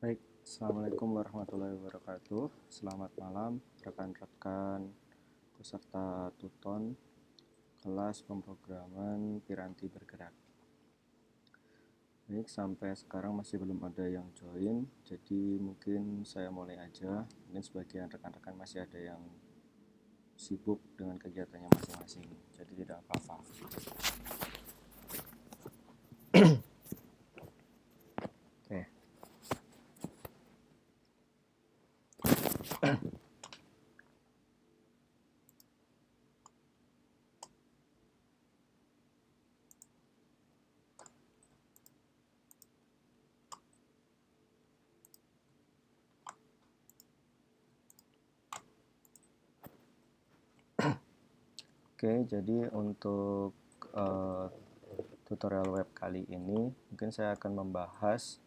Baik, Assalamualaikum warahmatullahi wabarakatuh. Selamat malam rekan-rekan peserta Tuton kelas pemrograman Piranti Bergerak. Baik, sampai sekarang masih belum ada yang join, jadi mungkin saya mulai aja. Mungkin sebagian rekan-rekan masih ada yang sibuk dengan kegiatannya masing-masing, jadi tidak apa-apa. Oke. Oke, jadi untuk tutorial web kali ini mungkin saya akan membahas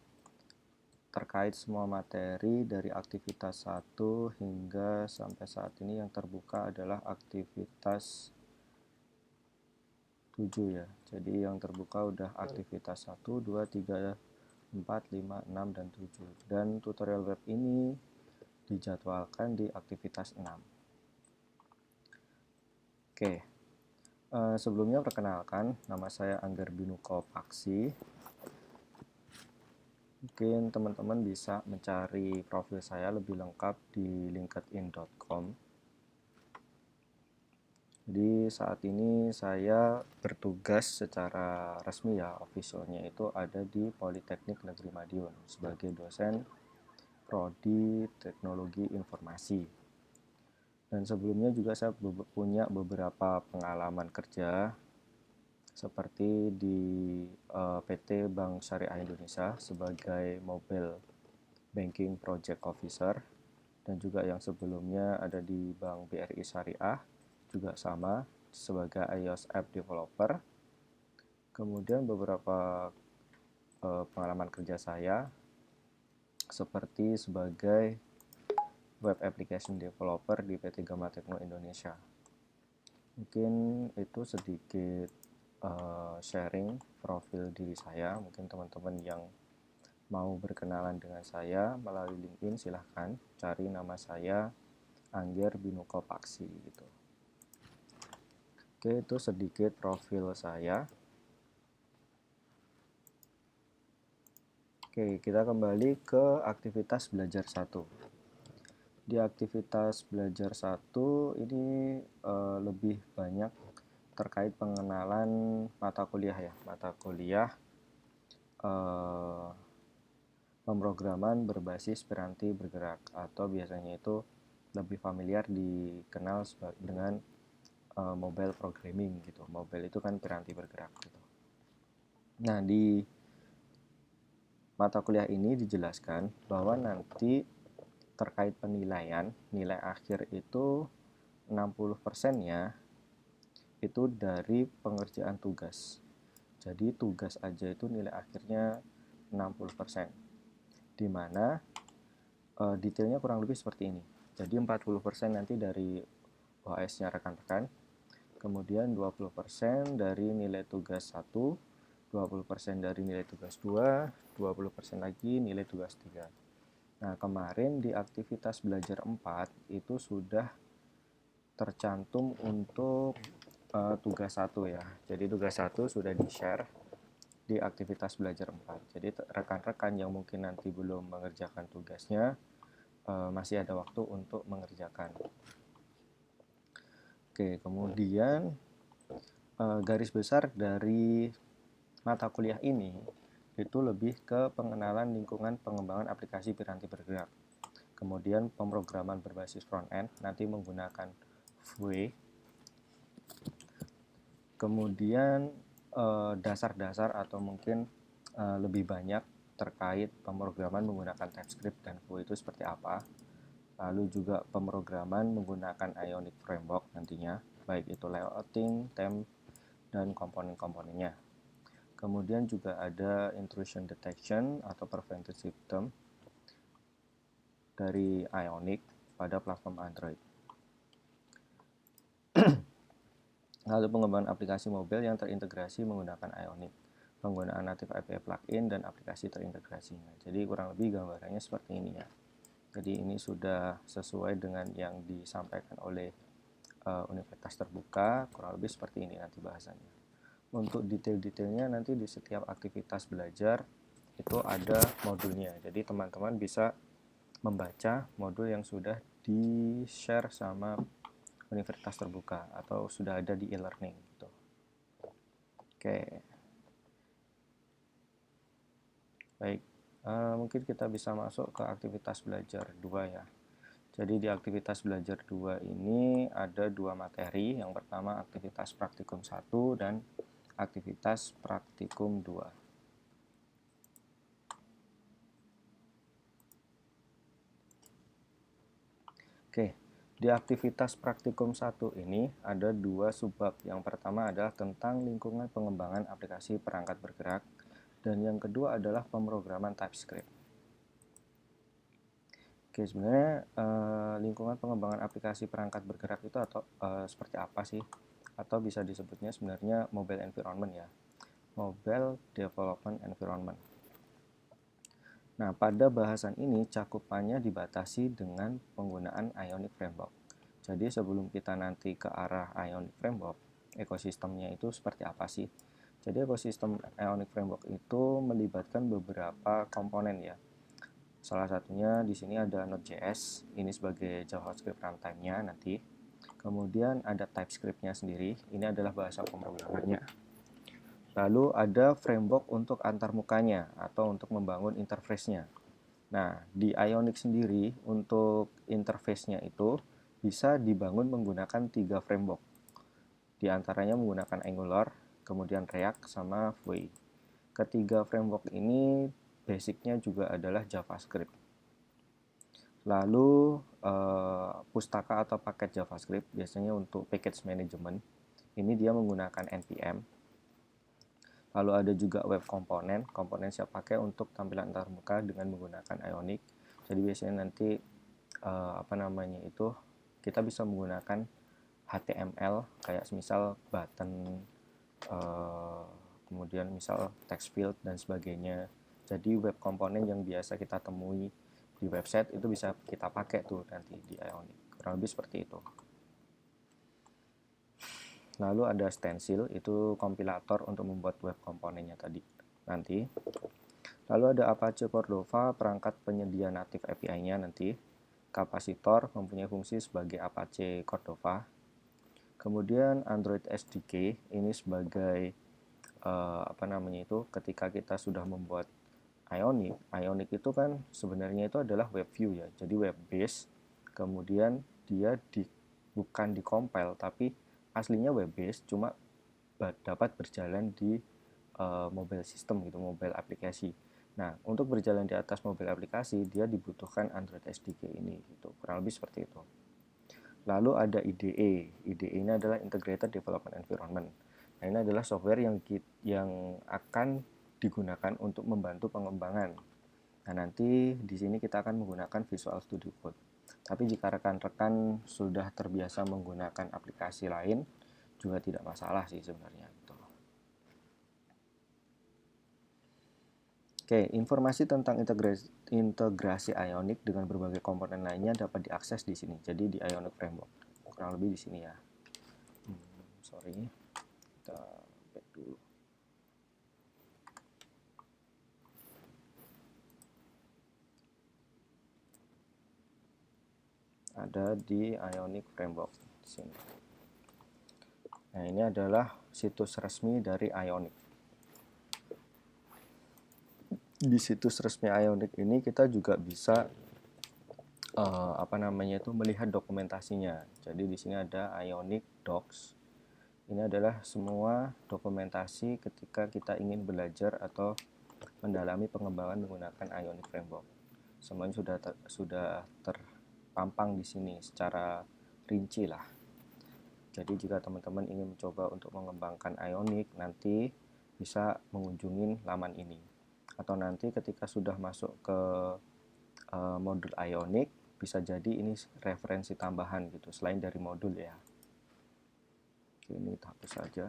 terkait semua materi dari aktivitas 1 hingga sampai saat ini yang terbuka adalah aktivitas 7 ya. Jadi yang terbuka udah aktivitas 1, 2, 3, 4, 5, 6, dan 7. Dan tutorial web ini dijadwalkan di aktivitas 6. Oke. Sebelumnya perkenalkan, nama saya Angger Binuko Paksi. Mungkin teman-teman bisa mencari profil saya lebih lengkap di linkedin.com. Jadi saat ini saya bertugas secara resmi ya, officialnya itu ada di Politeknik Negeri Madiun sebagai dosen Prodi Teknologi Informasi. Dan sebelumnya juga saya punya beberapa pengalaman kerja seperti di PT Bank Syariah Indonesia sebagai Mobile Banking Project Officer, dan juga yang sebelumnya ada di Bank BRI Syariah juga sama sebagai iOS App Developer. Kemudian beberapa pengalaman kerja saya seperti sebagai Web Application Developer di PT Gama Tekno Indonesia. Mungkin itu sedikit sharing profil diri saya. Mungkin teman-teman yang mau berkenalan dengan saya melalui LinkedIn silahkan cari nama saya Angger Binuko Paksi gitu. Oke, itu sedikit profil saya. Oke, kita kembali ke aktivitas belajar 1. Di aktivitas belajar 1 ini lebih banyak terkait pengenalan mata kuliah ya, mata kuliah pemrograman berbasis piranti bergerak, atau biasanya itu lebih familiar dikenal dengan mobile programming gitu. Mobile itu kan piranti bergerak gitu. Nah, di mata kuliah ini dijelaskan bahwa nanti terkait penilaian, nilai akhir itu 60%-nya itu dari pengerjaan tugas. Jadi tugas aja itu nilai akhirnya 60%. Di mana detailnya kurang lebih seperti ini. Jadi 40% nanti dari OS-nya rekan-rekan, kemudian 20% dari nilai tugas 1, 20% dari nilai tugas 2, 20% lagi nilai tugas 3. Nah, kemarin di aktivitas belajar 4 itu sudah tercantum untuk tugas 1 ya. Jadi tugas 1 sudah di-share di aktivitas belajar 4. Jadi rekan-rekan yang mungkin nanti belum mengerjakan tugasnya masih ada waktu untuk mengerjakan. Oke, kemudian garis besar dari mata kuliah ini itu lebih ke pengenalan lingkungan pengembangan aplikasi piranti bergerak. Kemudian pemrograman berbasis front-end nanti menggunakan Vue. Kemudian dasar-dasar atau mungkin lebih banyak terkait pemrograman menggunakan TypeScript dan Vue itu seperti apa. Lalu juga pemrograman menggunakan Ionic Framework nantinya, baik itu layouting, theme, dan komponen-komponennya. Kemudian juga ada intrusion detection atau preventive system dari Ionic pada platform Android. Lalu pengembangan aplikasi mobile yang terintegrasi menggunakan Ionic. penggunaan native API plugin, dan aplikasi terintegrasinya. Jadi kurang lebih gambarannya seperti ini ya. Jadi ini sudah sesuai dengan yang disampaikan oleh universitas terbuka, kurang lebih seperti ini nanti bahasannya. Untuk detail-detailnya nanti di setiap aktivitas belajar itu ada modulnya. Jadi teman-teman bisa membaca modul yang sudah di-share sama universitas terbuka atau sudah ada di e-learning gitu. Oke. Baik, mungkin kita bisa masuk ke aktivitas belajar 2 ya. Jadi di aktivitas belajar 2 ini ada 2 materi. Yang pertama aktivitas praktikum 1 dan aktivitas praktikum 2. Oke, di aktivitas praktikum 1 ini ada 2 subbab. Yang pertama adalah tentang lingkungan pengembangan aplikasi perangkat bergerak, dan yang kedua adalah pemrograman TypeScript. Oke, sebenarnya lingkungan pengembangan aplikasi perangkat bergerak itu atau seperti apa sih? Atau bisa disebutnya sebenarnya mobile environment ya. Mobile Development Environment. Nah, pada bahasan ini cakupannya dibatasi dengan penggunaan Ionic Framework. Jadi sebelum kita nanti ke arah Ionic Framework, ekosistemnya itu seperti apa sih? Jadi ekosistem Ionic Framework itu melibatkan beberapa komponen ya. Salah satunya di sini ada Node.js, ini sebagai JavaScript runtime-nya nanti. Kemudian ada TypeScript-nya sendiri, ini adalah bahasa pemrogramannya. Lalu ada framework untuk antarmukanya atau untuk membangun interface-nya. Nah, di Ionic sendiri untuk interface-nya itu bisa dibangun menggunakan 3 framework. Di antaranya menggunakan Angular, kemudian React, sama Vue. Ketiga framework ini basicnya juga adalah JavaScript. Lalu pustaka atau paket JavaScript biasanya untuk package management. Ini dia menggunakan NPM. Lalu ada juga web komponen siap pakai untuk tampilan antarmuka dengan menggunakan Ionic. Jadi biasanya nanti kita bisa menggunakan HTML kayak misal button, kemudian misal text field dan sebagainya. Jadi web komponen yang biasa kita temui di website itu bisa kita pakai tuh nanti di Ionic. Kurang lebih seperti itu. Lalu ada stencil, itu kompilator untuk membuat web komponennya tadi nanti. Lalu ada Apache Cordova, perangkat penyedia native API-nya nanti. Kapasitor mempunyai fungsi sebagai Apache Cordova. Kemudian Android SDK ini sebagai ketika kita sudah membuat Ionic. Ionic itu kan sebenarnya itu adalah web view ya, jadi web based. Kemudian dia bukan di-compile tapi aslinya web based, cuma dapat berjalan di mobile system gitu, mobile aplikasi. Nah, untuk berjalan di atas mobile aplikasi dia dibutuhkan Android SDK ini gitu. Kurang lebih seperti itu. Lalu ada IDE. IDE ini adalah Integrated Development Environment. Nah, ini adalah software yang akan digunakan untuk membantu pengembangan. Nah, nanti di sini kita akan menggunakan Visual Studio Code. Tapi jika rekan-rekan sudah terbiasa menggunakan aplikasi lain, juga tidak masalah sih sebenarnya. Oke, informasi tentang integrasi Ionic dengan berbagai komponen lainnya dapat diakses di sini. Jadi di Ionic Framework. Kurang lebih di sini ya. Sorry. Kita back dulu. Ada di Ionic Framework di sini. Nah, ini adalah situs resmi dari Ionic. Di situs resmi Ionic ini kita juga bisa melihat dokumentasinya. Jadi di sini ada Ionic Docs. Ini adalah semua dokumentasi ketika kita ingin belajar atau mendalami pengembangan menggunakan Ionic Framework. Semuanya sudah terpampang di sini secara rinci lah. Jadi jika teman-teman ingin mencoba untuk mengembangkan Ionic, nanti bisa mengunjungi laman ini. Atau nanti ketika sudah masuk ke modul Ionic, bisa jadi ini referensi tambahan gitu, selain dari modul ya. Oke, ini hapus saja.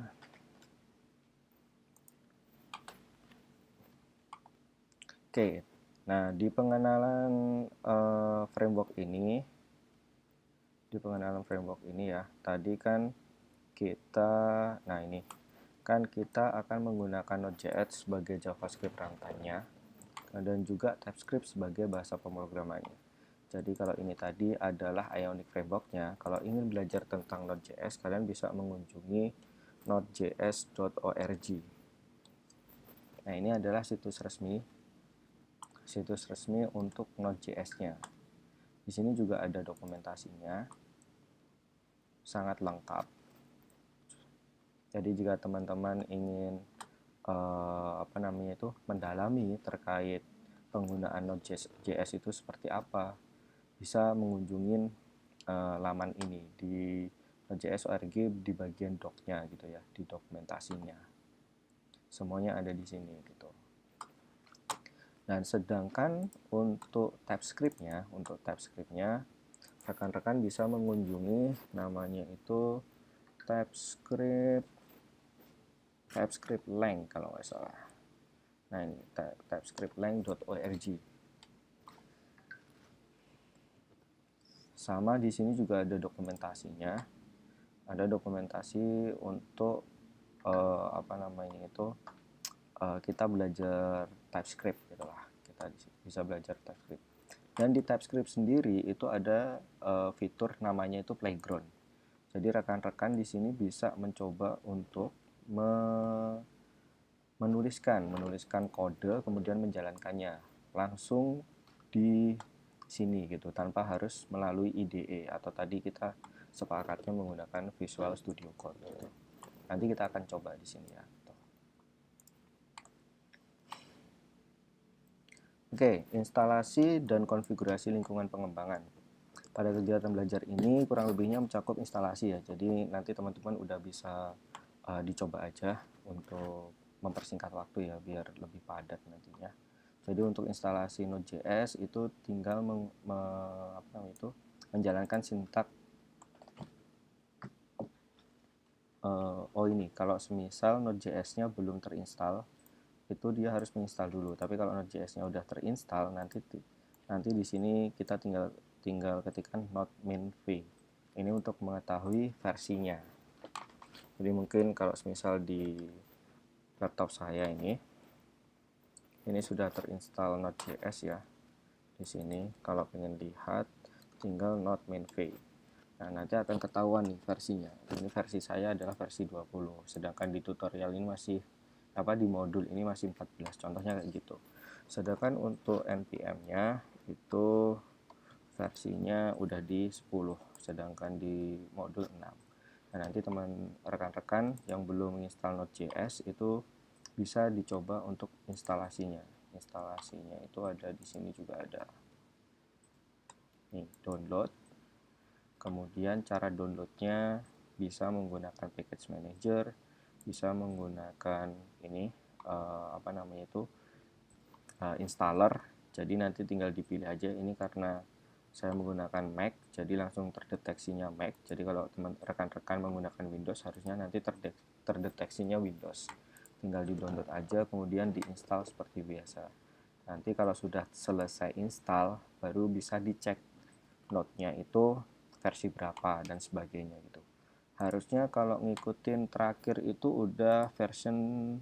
Oke, nah di pengenalan framework ini, ya, tadi kan kita, nah ini kan kita akan menggunakan Node.js sebagai JavaScript rantainya dan juga TypeScript sebagai bahasa pemrogramannya. Jadi kalau ini tadi adalah Ionic frameworknya, kalau ingin belajar tentang Node.js, kalian bisa mengunjungi nodejs.org. Nah ini adalah situs resmi untuk Node.js-nya. Di sini juga ada dokumentasinya, sangat lengkap. Jadi jika teman-teman ingin mendalami terkait penggunaan Node.js itu seperti apa, bisa mengunjungi laman ini di Node.js.org di bagian doc-nya gitu ya, di dokumentasinya. Semuanya ada di sini gitu. Dan sedangkan untuk TypeScript-nya, rekan-rekan bisa mengunjungi namanya itu TypeScript lang kalau nggak salah. Nah ini typescriptlang.org. Sama di sini juga ada dokumentasinya. Ada dokumentasi untuk kita belajar TypeScript gitulah. Kita bisa belajar TypeScript. Dan di TypeScript sendiri itu ada fitur namanya itu playground. Jadi rekan-rekan di sini bisa mencoba untuk menuliskan kode kemudian menjalankannya langsung di sini gitu, tanpa harus melalui IDE atau tadi kita sepakatnya menggunakan Visual Studio Code gitu. Nanti kita akan coba di sini ya. Oke, instalasi dan konfigurasi lingkungan pengembangan. Pada kegiatan belajar ini kurang lebihnya mencakup instalasi ya. Jadi nanti teman-teman udah bisa dicoba aja untuk mempersingkat waktu ya biar lebih padat nantinya. Jadi untuk instalasi Node.js itu tinggal menjalankan sintak ini kalau semisal Node.js-nya belum terinstall itu dia harus menginstal dulu. Tapi kalau Node.js-nya udah terinstall nanti di sini kita tinggal ketikkan node min-v. Ini untuk mengetahui versinya. Jadi mungkin kalau semisal di laptop saya ini sudah terinstall Node.js ya. Di sini kalau pengen lihat tinggal node min-v. Nah, nanti akan ketahuan nih versinya. Ini versi saya adalah versi 20, sedangkan di tutorial ini masih di modul ini masih 14. Contohnya kayak gitu. Sedangkan untuk npm-nya itu versinya udah di 10, sedangkan di modul 6. Nah, nanti rekan-rekan yang belum menginstal Node.js itu bisa dicoba untuk instalasinya. Instalasinya itu ada di sini juga ada. Nih, download. Kemudian cara downloadnya bisa menggunakan package manager, bisa menggunakan ini installer. Jadi nanti tinggal dipilih aja. Ini karena saya menggunakan Mac, jadi langsung terdeteksinya Mac. Jadi kalau rekan-rekan menggunakan Windows harusnya nanti terdeteksinya Windows. Tinggal di-download aja, kemudian diinstal seperti biasa. Nanti kalau sudah selesai install, baru bisa dicek node-nya itu versi berapa dan sebagainya gitu. Harusnya kalau ngikutin terakhir itu udah version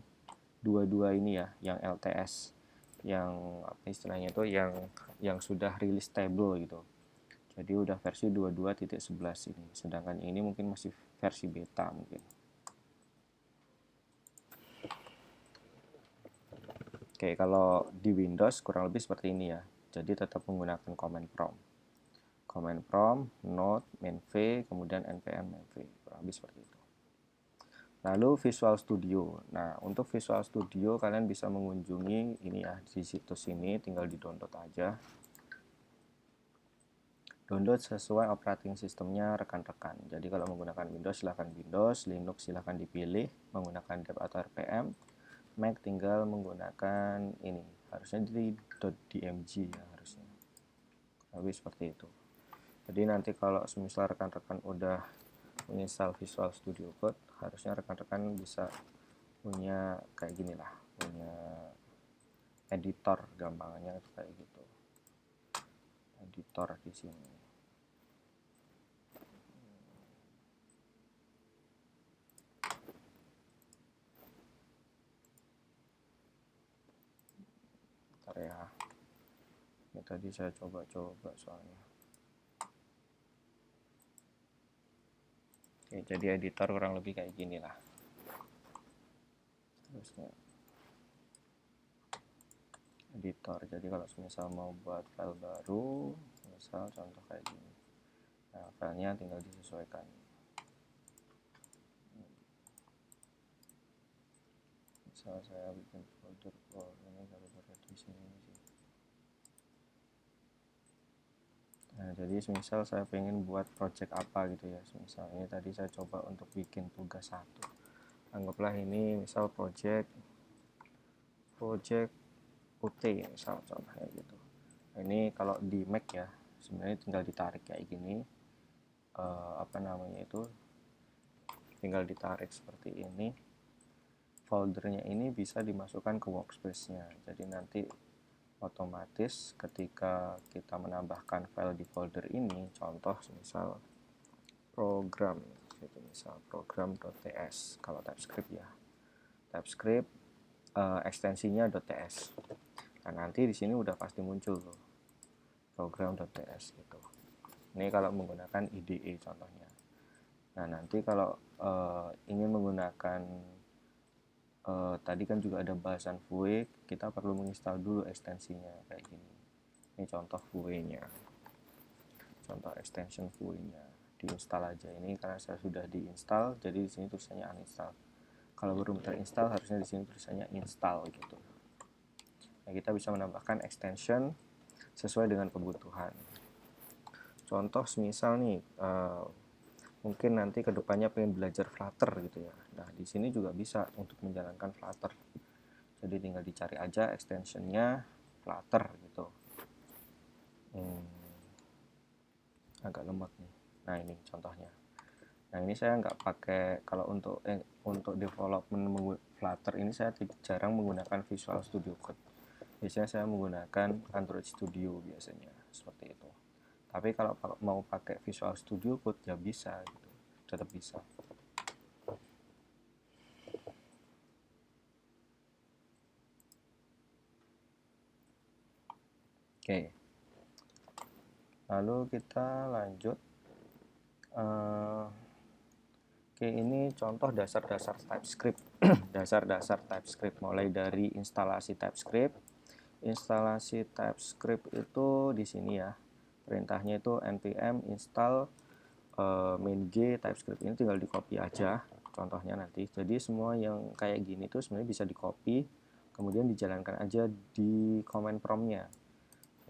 22 ini ya, yang LTS, yang istilahnya itu yang sudah rilis stable gitu. Jadi udah versi 22.11 ini, sedangkan ini mungkin masih versi beta mungkin. Oke, kalau di Windows kurang lebih seperti ini ya. Jadi tetap menggunakan command prompt, node min-v, kemudian npm min-v, kurang lebih seperti itu. Lalu Visual Studio. Nah, untuk Visual Studio kalian bisa mengunjungi ini ya, di situs ini tinggal di-download aja. Download sesuai operating sistemnya rekan-rekan. Jadi kalau menggunakan Windows silahkan Windows, Linux silahkan dipilih menggunakan dep atau RPM. Mac tinggal menggunakan ini, harusnya di .dmg ya harusnya. Lebih seperti itu. Jadi nanti kalau semisal rekan-rekan udah menginstal Visual Studio Code, harusnya rekan-rekan bisa punya kayak gini lah, punya editor, gampangnya itu kayak gitu. Editor di sini. Bentar ya. Ini tadi saya coba-coba soalnya. Oke, jadi editor kurang lebih kayak gini lah. Terusnya editor. Jadi kalau misal mau buat file baru, misal contoh kayak gini. Nah, filenya tinggal disesuaikan. Misal saya bikin folder, ini gara-gara di sini sih. Nah, jadi misal saya pengen buat project apa gitu ya. Misal ini tadi saya coba untuk bikin tugas satu. Anggaplah ini misal project UT misal contohnya gitu. Nah, ini kalau di Mac ya, sebenarnya tinggal ditarik kayak gini. Apa namanya itu? Tinggal ditarik seperti ini. Foldernya ini bisa dimasukkan ke workspace-nya. Jadi nanti otomatis ketika kita menambahkan file di folder ini, contoh misal program, gitu misal program.ts kalau TypeScript ya, TypeScript ekstensinya .ts. Nah, nanti di sini udah pasti muncul tuh program.ts gitu. Ini kalau menggunakan IDE contohnya. Nah, nanti kalau ingin menggunakan tadi kan juga ada bahasan Vue, kita perlu menginstal dulu ekstensinya kayak gini. Ini contoh Vue-nya, contoh extension Vue-nya. Diinstal aja ini karena saya sudah diinstal, jadi di sini tulisannya uninstall. Kalau belum terinstall harusnya di sini tulisannya install gitu. Nah, kita bisa menambahkan extension sesuai dengan kebutuhan. Contoh semisal nih, mungkin nanti kedepannya pengen belajar Flutter gitu ya. Nah, di sini juga bisa untuk menjalankan Flutter. Jadi tinggal dicari aja extensionnya Flutter gitu. Agak lemot nih. Nah, ini contohnya. Nah, ini saya nggak pakai, kalau untuk development Flutter ini saya jarang menggunakan Visual Studio Code. Biasanya saya menggunakan Android Studio biasanya seperti itu. Tapi kalau mau pakai Visual Studio Code ya bisa gitu, tetap bisa. Oke, lalu kita lanjut. Oke, ini contoh dasar-dasar TypeScript. Dasar-dasar TypeScript mulai dari instalasi TypeScript. Instalasi TypeScript itu di sini ya. Perintahnya itu npm install main.g TypeScript. Ini tinggal di copy aja contohnya nanti. Jadi semua yang kayak gini tuh sebenarnya bisa di copy, kemudian dijalankan aja di command prompt-nya.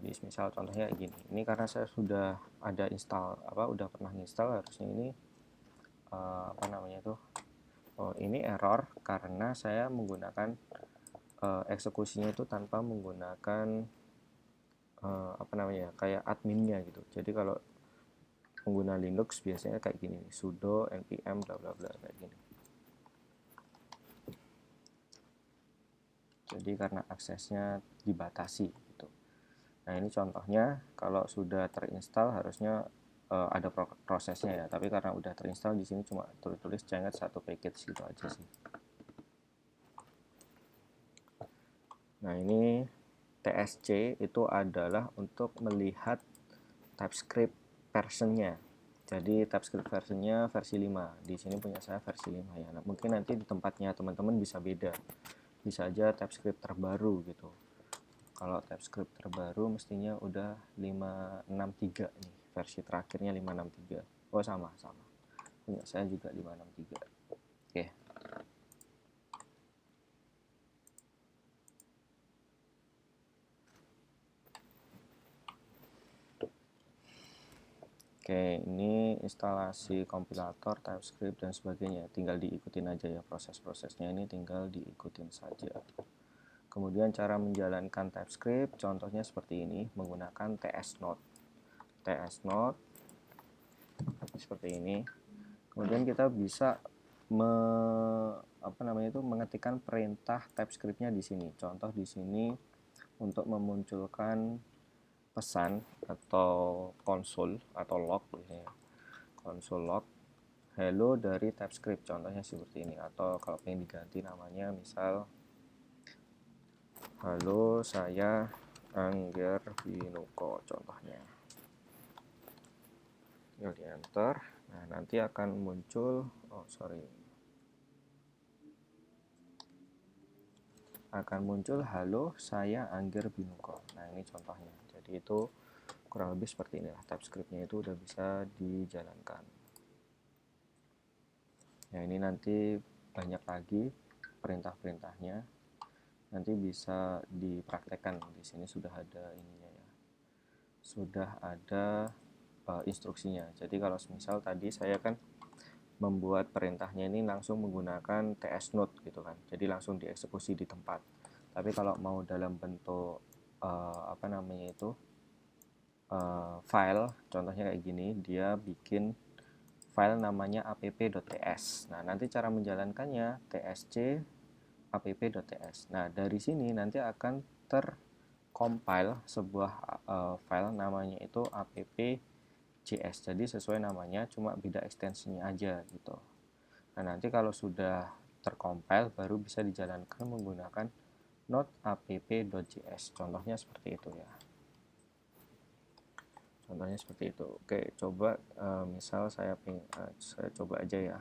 Jadi misal contohnya gini. Ini karena saya sudah ada install, udah pernah install, harusnya ini apa namanya tuh, ini error karena saya menggunakan eksekusinya itu tanpa menggunakan apa namanya, kayak adminnya gitu. Jadi kalau pengguna Linux biasanya kayak gini, sudo npm bla bla bla kayak gini. Jadi karena aksesnya dibatasi gitu. Nah, ini contohnya kalau sudah terinstall harusnya ada prosesnya ya, tapi karena udah terinstall di sini cuma tulis change satu package gitu aja sih. Nah, ini TSC itu adalah untuk melihat TypeScript versionnya. Jadi TypeScript versionnya versi 5. Di sini punya saya versi 5 ya. Nah, mungkin nanti di tempatnya teman-teman bisa beda. Bisa aja TypeScript terbaru gitu. Kalau TypeScript terbaru mestinya udah 563 nih. Versi terakhirnya 563. Oh, sama. Punya saya juga 563. Oke. Oke, ini instalasi kompilator, TypeScript dan sebagainya. Tinggal diikutin aja ya, proses-prosesnya ini tinggal diikutin saja. Kemudian cara menjalankan TypeScript, contohnya seperti ini, menggunakan tsnode. Tsnode seperti ini. Kemudian kita bisa mengetikkan perintah TypeScript-nya di sini. Contoh di sini untuk memunculkan pesan atau konsol atau log biasanya. Konsol log hello dari TypeScript, contohnya seperti ini. Atau kalau pengen diganti namanya, misal halo saya Angger Binuko contohnya. Tinggal di enter. Nah, nanti akan muncul akan muncul halo saya Angger Binuko. Nah, ini contohnya. Jadi itu kurang lebih seperti inilah, TypeScript-nya itu udah bisa dijalankan. Ya, ini nanti banyak lagi perintah-perintahnya. Nanti bisa dipraktekkan. Di sini sudah ada ininya ya. Sudah ada instruksinya. Jadi kalau misal tadi saya kan membuat perintahnya ini langsung menggunakan TS Node gitu kan. Jadi langsung dieksekusi di tempat. Tapi kalau mau dalam bentuk file, contohnya kayak gini, dia bikin file namanya app.ts. Nah, nanti cara menjalankannya tsc app.ts. Nah, dari sini nanti akan tercompile sebuah file namanya itu app.js. Jadi sesuai namanya, cuma beda ekstensinya aja gitu. Nah, nanti kalau sudah tercompile baru bisa dijalankan menggunakan node app.js. Contohnya seperti itu ya. Contohnya seperti itu. Oke, coba misal saya coba aja ya.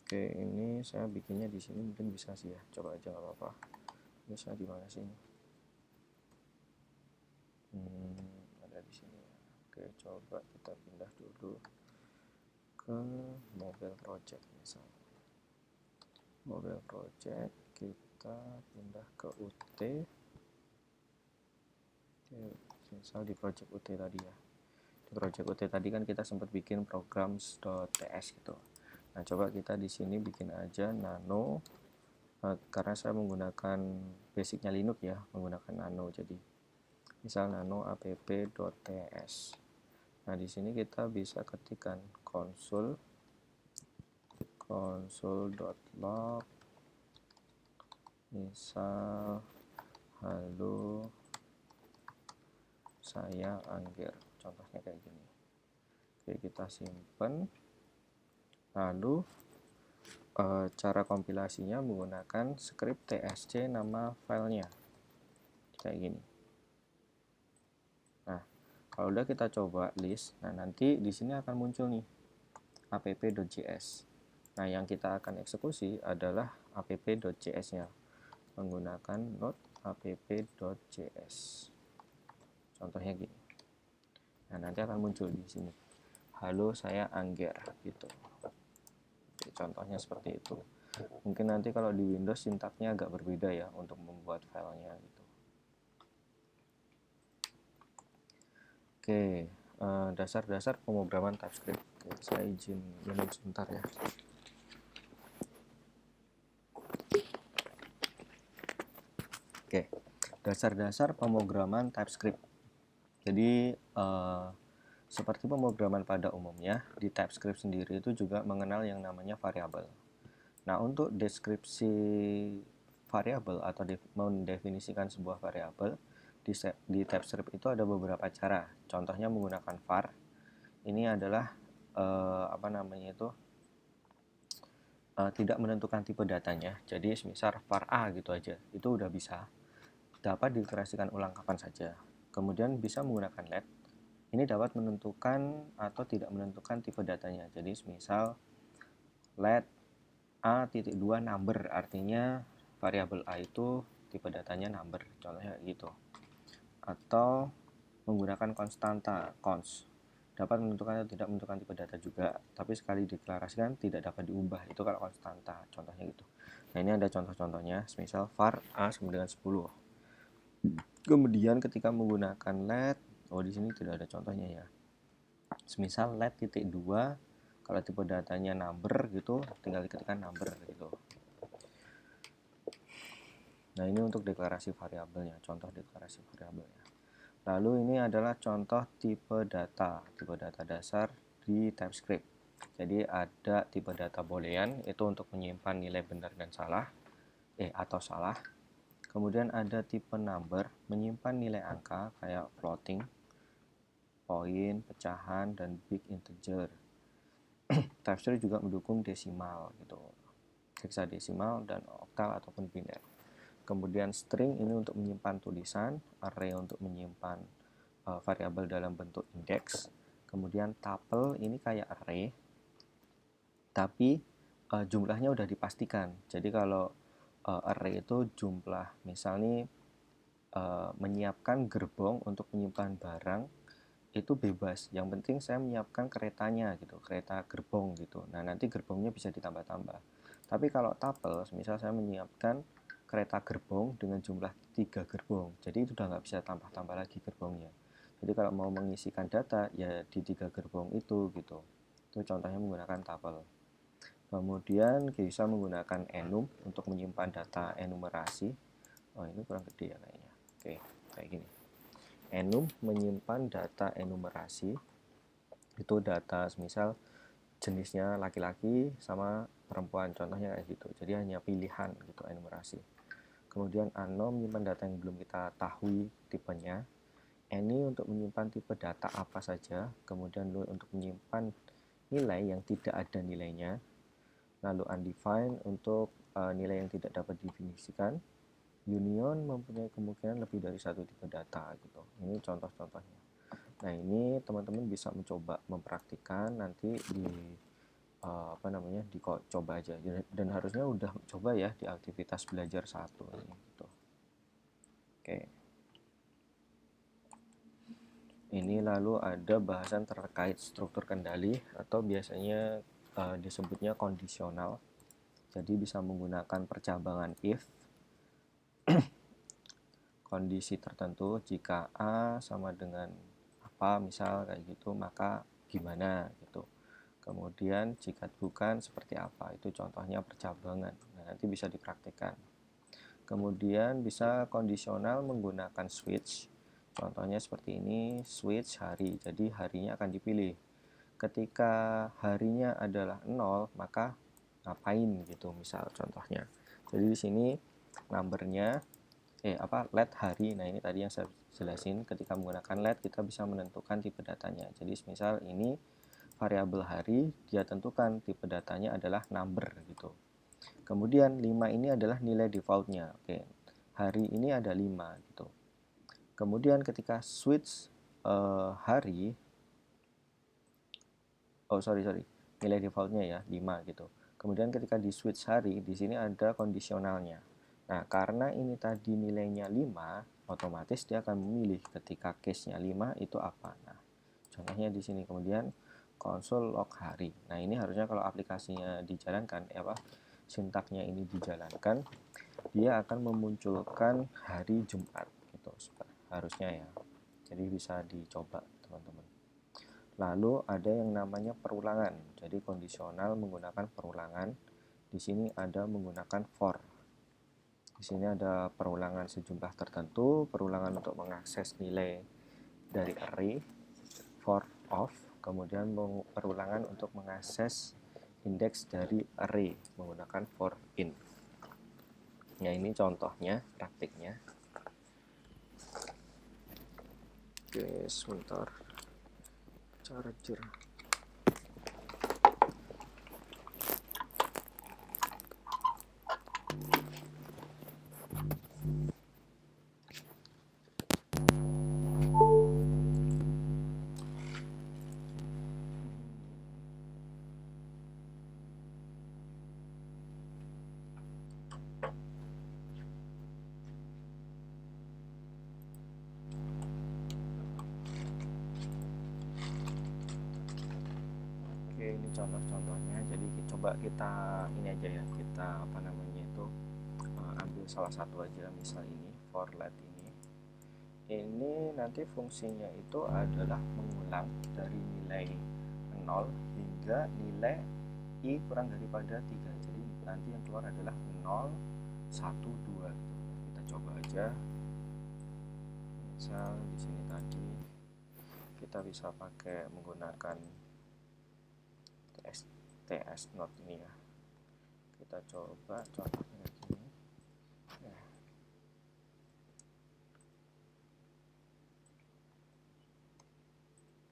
Oke, ini saya bikinnya di sini, mungkin bisa sih ya. Coba aja nggak apa-apa. Bisa di mana sih ini? Ada di sini ya. Oke, coba kita pindah dulu ke mobile project misalnya. Mobile project, kita pindah ke UT. Oke, misal di project UT tadi ya. Di project UT tadi kan kita sempat bikin programs.ts gitu. Nah, coba kita di sini bikin aja nano, karena saya menggunakan basicnya Linux ya, menggunakan nano. Jadi misal nano app.ts. Nah, di sini kita bisa ketikkan console.log misal halo saya Angger, contohnya kayak gini. Oke, kita simpen. Lalu cara kompilasinya menggunakan script tsc nama filenya kayak gini. Nah, kalau udah kita coba list, nah nanti di sini akan muncul nih app.js. Nah, yang kita akan eksekusi adalah app.js-nya menggunakan node app.js. Contohnya gini. Nah, nanti akan muncul di sini. Halo, saya Angger gitu. Oke, contohnya seperti itu. Mungkin nanti kalau di Windows sintaknya agak berbeda ya untuk membuat filenya gitu. Oke, dasar-dasar pemrograman TypeScript. Oke, saya izin minum sebentar ya. Oke, dasar-dasar pemrograman TypeScript. Jadi seperti pemrograman pada umumnya, di TypeScript sendiri itu juga mengenal yang namanya variabel. Nah, untuk deskripsi variabel atau mendefinisikan sebuah variabel di TypeScript itu ada beberapa cara. Contohnya menggunakan var. Ini adalah tidak menentukan tipe datanya. Jadi misal var A gitu aja, itu udah bisa. Dapat dideklarasikan ulang kapan saja. Kemudian bisa menggunakan let. Ini dapat menentukan atau tidak menentukan tipe datanya. Jadi misal let A.2 number, artinya variabel A itu tipe datanya number, contohnya gitu. Atau menggunakan konstanta, cons, dapat menentukan atau tidak menentukan tipe data juga, tapi sekali deklarasikan tidak dapat diubah, itu kalau konstanta, contohnya gitu. Nah, ini ada contoh-contohnya, misal var A sama dengan 10. Kemudian ketika menggunakan let, di sini tidak ada contohnya ya. Misal let titik 2, kalau tipe datanya number gitu, tinggal diketikkan number gitu. Nah, ini untuk deklarasi variabelnya, contoh deklarasi variabelnya. Lalu ini adalah contoh tipe data dasar di TypeScript. Jadi ada tipe data boolean itu untuk menyimpan nilai benar dan salah atau salah. Kemudian ada tipe number menyimpan nilai angka kayak floating, point, pecahan, dan big integer. TypeScript juga mendukung desimal gitu, hexadesimal dan oktal ataupun biner. Kemudian string ini untuk menyimpan tulisan, array untuk menyimpan variabel dalam bentuk indeks. Kemudian tuple ini kayak array, tapi jumlahnya udah dipastikan. Jadi kalau array itu jumlah, misalnya menyiapkan gerbong untuk menyimpan barang itu bebas. Yang penting saya menyiapkan keretanya gitu, kereta gerbong gitu. Nah nanti gerbongnya bisa ditambah-tambah. Tapi kalau tuple, misal saya menyiapkan kereta gerbong dengan jumlah 3 gerbong, jadi itu udah nggak bisa tambah-tambah lagi gerbongnya. Jadi kalau mau mengisikan data ya di 3 gerbong itu gitu. Itu contohnya menggunakan tuple. Kemudian bisa menggunakan enum untuk menyimpan data enumerasi. Oh ini kurang gede ya kayaknya. Oke, kayak gini. Enum menyimpan data enumerasi. Itu data misal jenisnya laki-laki sama perempuan, contohnya kayak gitu. Jadi hanya pilihan gitu enumerasi. Kemudian anom menyimpan data yang belum kita tahu tipenya. Any untuk menyimpan tipe data apa saja. Kemudian load untuk menyimpan nilai yang tidak ada nilainya. Lalu undefined untuk nilai yang tidak dapat didefinisikan. Union mempunyai kemungkinan lebih dari satu tipe data gitu. Ini contoh-contohnya. Nah ini teman-teman bisa mencoba mempraktikkan nanti di dicoba aja dan harusnya udah coba ya di aktivitas belajar 1 ini gitu. Oke. Ini lalu ada bahasan terkait struktur kendali atau biasanya disebutnya kondisional. Jadi bisa menggunakan percabangan if kondisi tertentu, jika A sama dengan apa misal kayak gitu maka gimana gitu. Kemudian jika bukan seperti apa, itu contohnya percabangan. Nah, nanti bisa dipraktikkan. Kemudian bisa kondisional menggunakan switch. Contohnya seperti ini, switch hari. Jadi harinya akan dipilih. Ketika harinya adalah 0, maka ngapain gitu misal contohnya. Jadi di sini numbernya let hari. Nah, ini tadi yang saya jelasin, ketika menggunakan let kita bisa menentukan tipe datanya. Jadi misal ini variabel hari, dia tentukan tipe datanya adalah number gitu. Kemudian 5 ini adalah nilai defaultnya. Oke. Hari ini ada 5 gitu. Kemudian ketika switch hari nilai defaultnya ya 5 gitu. Kemudian ketika di switch hari, di sini ada kondisionalnya. Nah, karena ini tadi nilainya 5, otomatis dia akan memilih ketika case-nya 5 itu apa. Nah, contohnya di sini. Kemudian konsol log hari. Nah, ini harusnya kalau aplikasinya dijalankan, sintaknya ini dijalankan, dia akan memunculkan hari Jumat gitu. Harusnya ya. Jadi bisa dicoba, teman-teman. Lalu ada yang namanya perulangan. Jadi kondisional menggunakan perulangan. Di sini ada menggunakan for. Di sini ada perulangan sejumlah tertentu, perulangan untuk mengakses nilai dari array, for of, kemudian perulangan untuk mengakses indeks dari array menggunakan for in. Nah, ini contohnya, praktiknya. Oke, sebentar. Charger. Oke, ini contoh-contohnya. Jadi coba kita ini aja ya, kita ambil salah satu aja, misal ini for let ini nanti fungsinya itu adalah mengulang dari nilai 0 hingga nilai i kurang daripada 3. Jadi nanti yang keluar adalah 0, 1, 2 gitu. Kita coba aja Misal di sini tadi kita bisa pakai menggunakan TS Node ini ya. Kita coba contohnya kayak gini.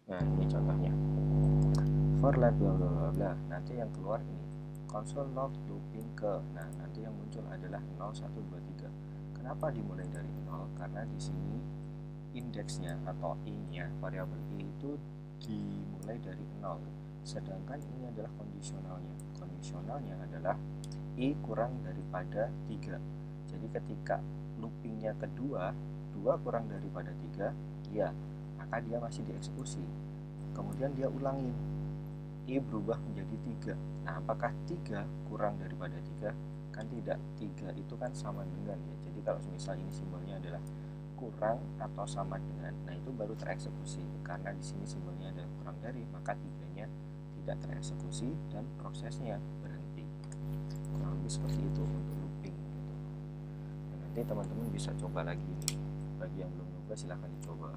Nah, ini contohnya. For let bla bla bla bla. Nanti yang keluar ini console log looping ke. Nah, nanti yang muncul adalah 0 1 2 3. Kenapa dimulai dari 0? Karena di sini indeksnya atau i-nya, variabel i itu dimulai dari 0. Sedangkan ini adalah kondisionalnya. Kondisionalnya adalah i kurang daripada 3. Jadi ketika loopingnya kedua, 2 kurang daripada 3, ya, maka dia masih dieksekusi. Kemudian dia ulangi, i berubah menjadi 3. Nah, apakah 3 kurang daripada 3? Kan tidak, 3 itu kan sama dengan ya. Jadi kalau misal ini simbolnya adalah kurang atau sama dengan, nah itu baru tereksekusi. Karena di sini simbolnya adalah kurang dari, maka 3-nya tidak tereksekusi dan prosesnya berhenti. Kurang lebih seperti itu untuk looping gitu. Nah, nanti teman-teman bisa coba lagi nih. Bagi yang belum coba silahkan dicoba.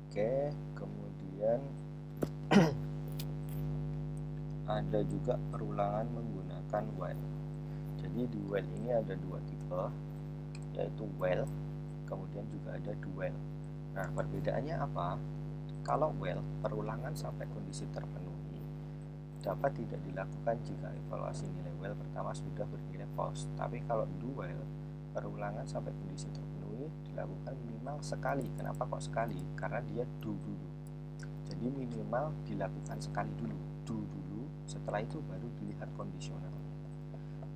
Oke, kemudian ada juga perulangan menggunakan while. Jadi di while ini ada dua tipe, yaitu while, kemudian juga ada do while. Nah, perbedaannya apa? Kalau while, perulangan sampai kondisi terpenuhi dapat tidak dilakukan jika evaluasi nilai while pertama sudah bernilai false. Tapi kalau do while, perulangan sampai kondisi terpenuhi dilakukan minimal sekali. Kenapa kok sekali? Karena dia do dulu. Jadi minimal dilakukan sekali dulu, do dulu, setelah itu baru dilihat kondisional.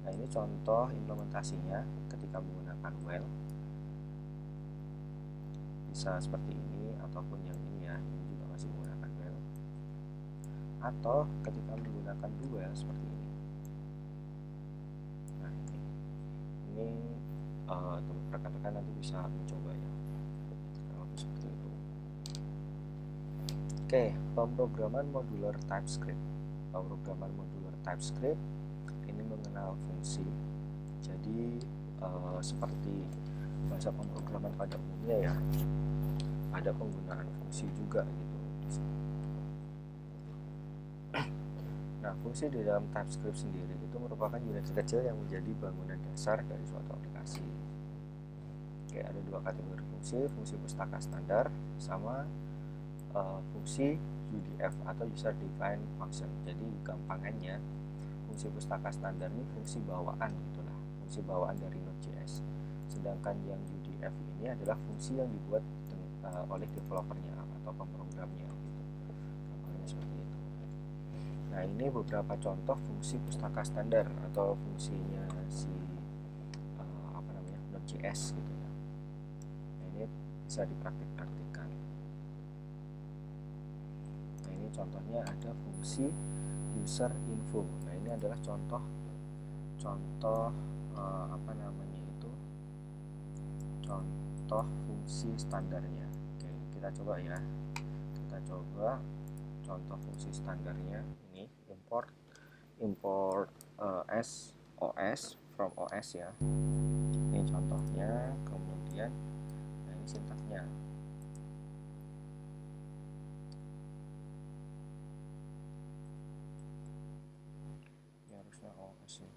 Nah, ini contoh implementasinya ketika menggunakan while. Bisa seperti ini ataupun yang ini ya, ini juga masih menggunakan while. Atau ketika menggunakan do while seperti ini. Nah, ini rekan-rekan nanti bisa mencoba ya. Seperti itu. Oke, pemrograman modular TypeScript. Pemrograman modular TypeScript ini mengenal fungsi. Jadi seperti bahasa pemrograman pada umumnya ya, ada penggunaan fungsi juga gitu. Nah, fungsi di dalam TypeScript sendiri itu merupakan unit kecil yang menjadi bangunan dasar dari suatu aplikasi. Oke, ada dua kategori fungsi, fungsi pustaka standar sama fungsi UDF atau User Defined Function. Jadi gampangannya fungsi pustaka standar ini fungsi bawaan gitulah, fungsi bawaan dari Node.js. Sedangkan yang UDF ini adalah fungsi yang dibuat oleh developernya atau pemrogramnya gitu. Gampangannya seperti itu. Nah, ini beberapa contoh fungsi pustaka standar atau fungsinya si Node.js gitu ya. Nah, ini bisa dipraktik-praktikkan. Nah, ini contohnya ada fungsi user info. Nah, ini adalah contoh contoh fungsi standarnya. Oke, kita coba ya. Kita coba contoh fungsi standarnya ini import os from os ya. Ini contohnya, kemudian nah ini sintaksnya. Ini harusnya os ya.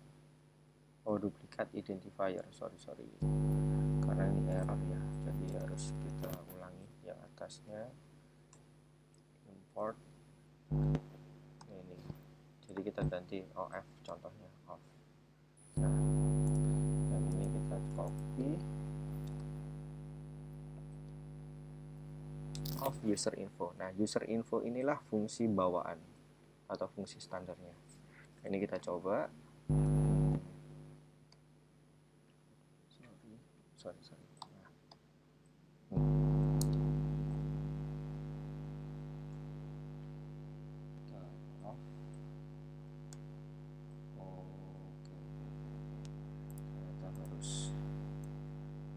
Oh, duplikat identifier, sorry karena ini error ya, jadi harus kita ulangi yang atasnya. Import ini, jadi kita ganti of contohnya of. Nah, yang ini kita copy of user info. Nah, user info inilah fungsi bawaan atau fungsi standarnya. Ini kita coba. Sorry.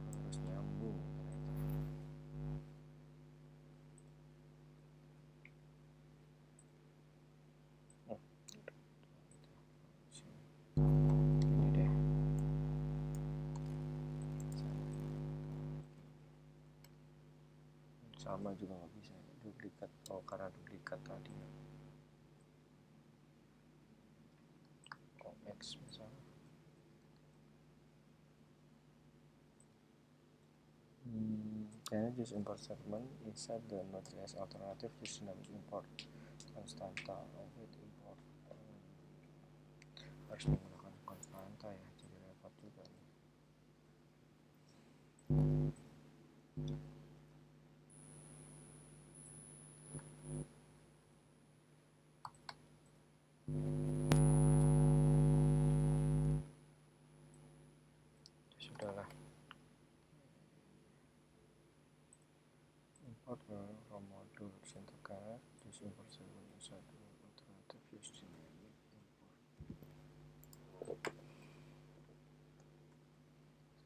Harus nyambung ternyata. sama juga nggak bisa ya. Duplikat, karena duplikat tadi ya. OX misalnya. Can you use import statement inside the Node.js alternative use dynamic import constanta with import harus menggunakan constanta ya, jadi repot juga nih. Sudahlah, import from module syntax use import statement inside the alternative use dynamic import.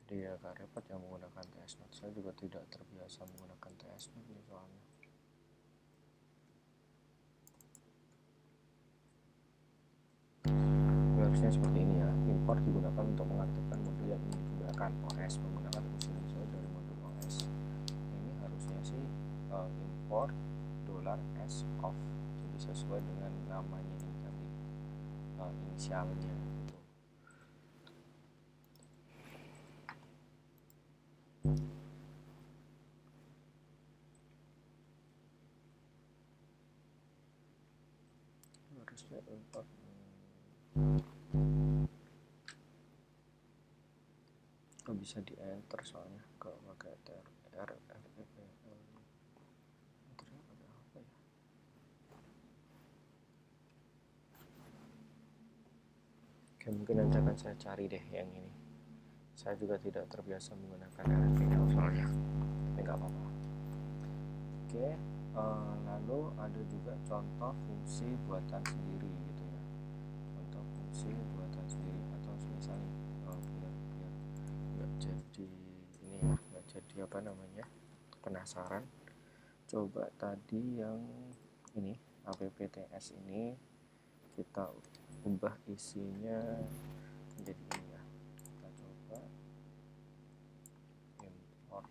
Jadi agak repot yang menggunakan TS Node. Saya juga tidak terbiasa menggunakan TS Node nih soalnya. Harusnya seperti ini ya. Import digunakan untuk mengaktifkan modul yang ingin digunakan. OS menggunakan fungsi dari modul OS. Ini harusnya sih import $s of, jadi sesuai dengan namanya ini tadi, inisialnya gitu. Harusnya import bisa di enter soalnya kalau pakai rfpl. Ada apa ya? Oke, mungkin nanti akan saya cari deh yang ini. Saya juga tidak terbiasa menggunakan rfpl soalnya, tapi nggak apa-apa. Oke, lalu ada juga contoh fungsi buatan sendiri gitu ya. Contoh fungsi buatan sendiri atau misalnya biar nggak jadi ini ya, nggak jadi apa namanya, penasaran. Coba tadi yang ini appts ini kita ubah isinya menjadi ini ya. Kita coba import.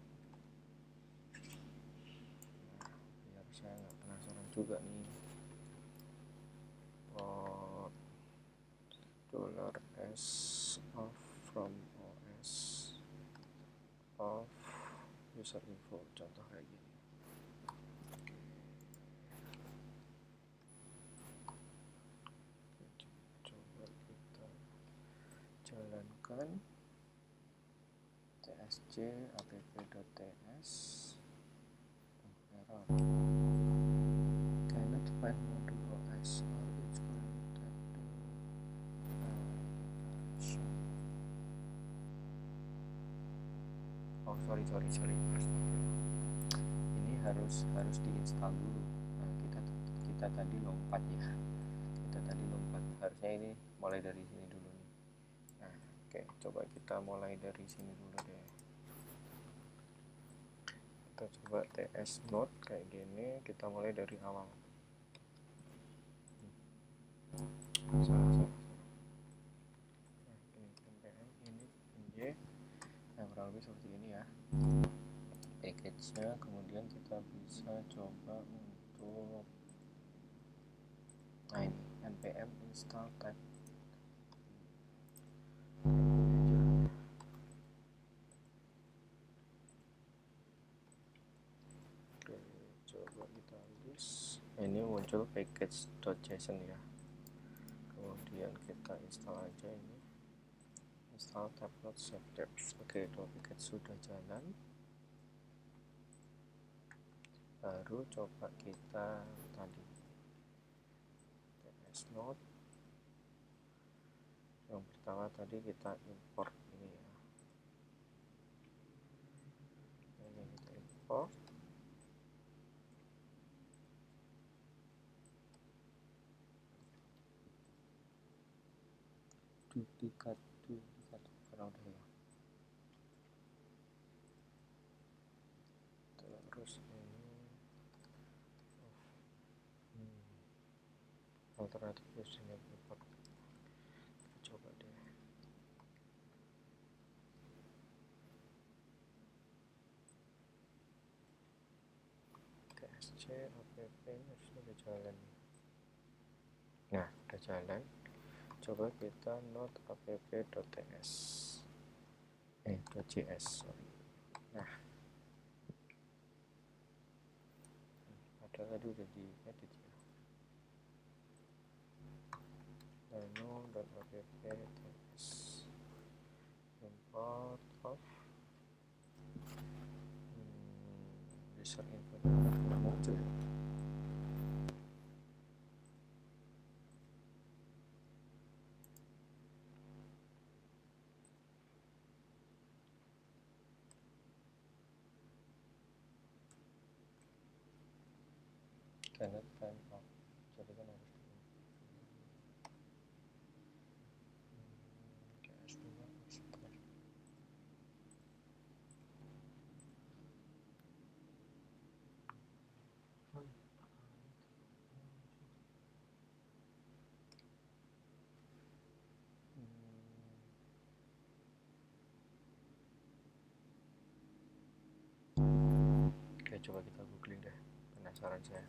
Nah, biar saya nggak penasaran juga nih. $s of from OS of user info, contoh kayak gini. Coba kita jalankan tsc app.ts. Error, cannot find module OS or it's connected to sorry, ini harus diinstal dulu. Nah, kita tadi lompat ya, harusnya ini mulai dari sini dulu nih. Nah, oke, coba kita mulai dari sini dulu deh. Kita coba TS Node kayak gini, kita mulai dari awal. Salah. Nah, ini npm ini nj. Nah, kurang lebih seperti ini ya package-nya. Kemudian kita bisa coba untuk, nah ini npm install type. Oke, coba kita list. Ini muncul package.json ya. Kemudian kita install aja ini, install tablet save tabs. Oke, dua package sudah jalan. Baru coba kita tadi TS Node yang pertama tadi kita import ini ya. Ini kita import. Duplikat karena udah ya. Terus ini alternatif username import. Kita coba deh. sc app ini harusnya udah jalan. Nah, udah jalan. Coba kita node app.ts .js, sorry. Nah, padahal tadi udah di edit ya. Nano.app.ts import of user info belum muncul ya. Cannot find out, jadi kan harus CS2 export. Oke, coba kita googling deh, penasaran saya.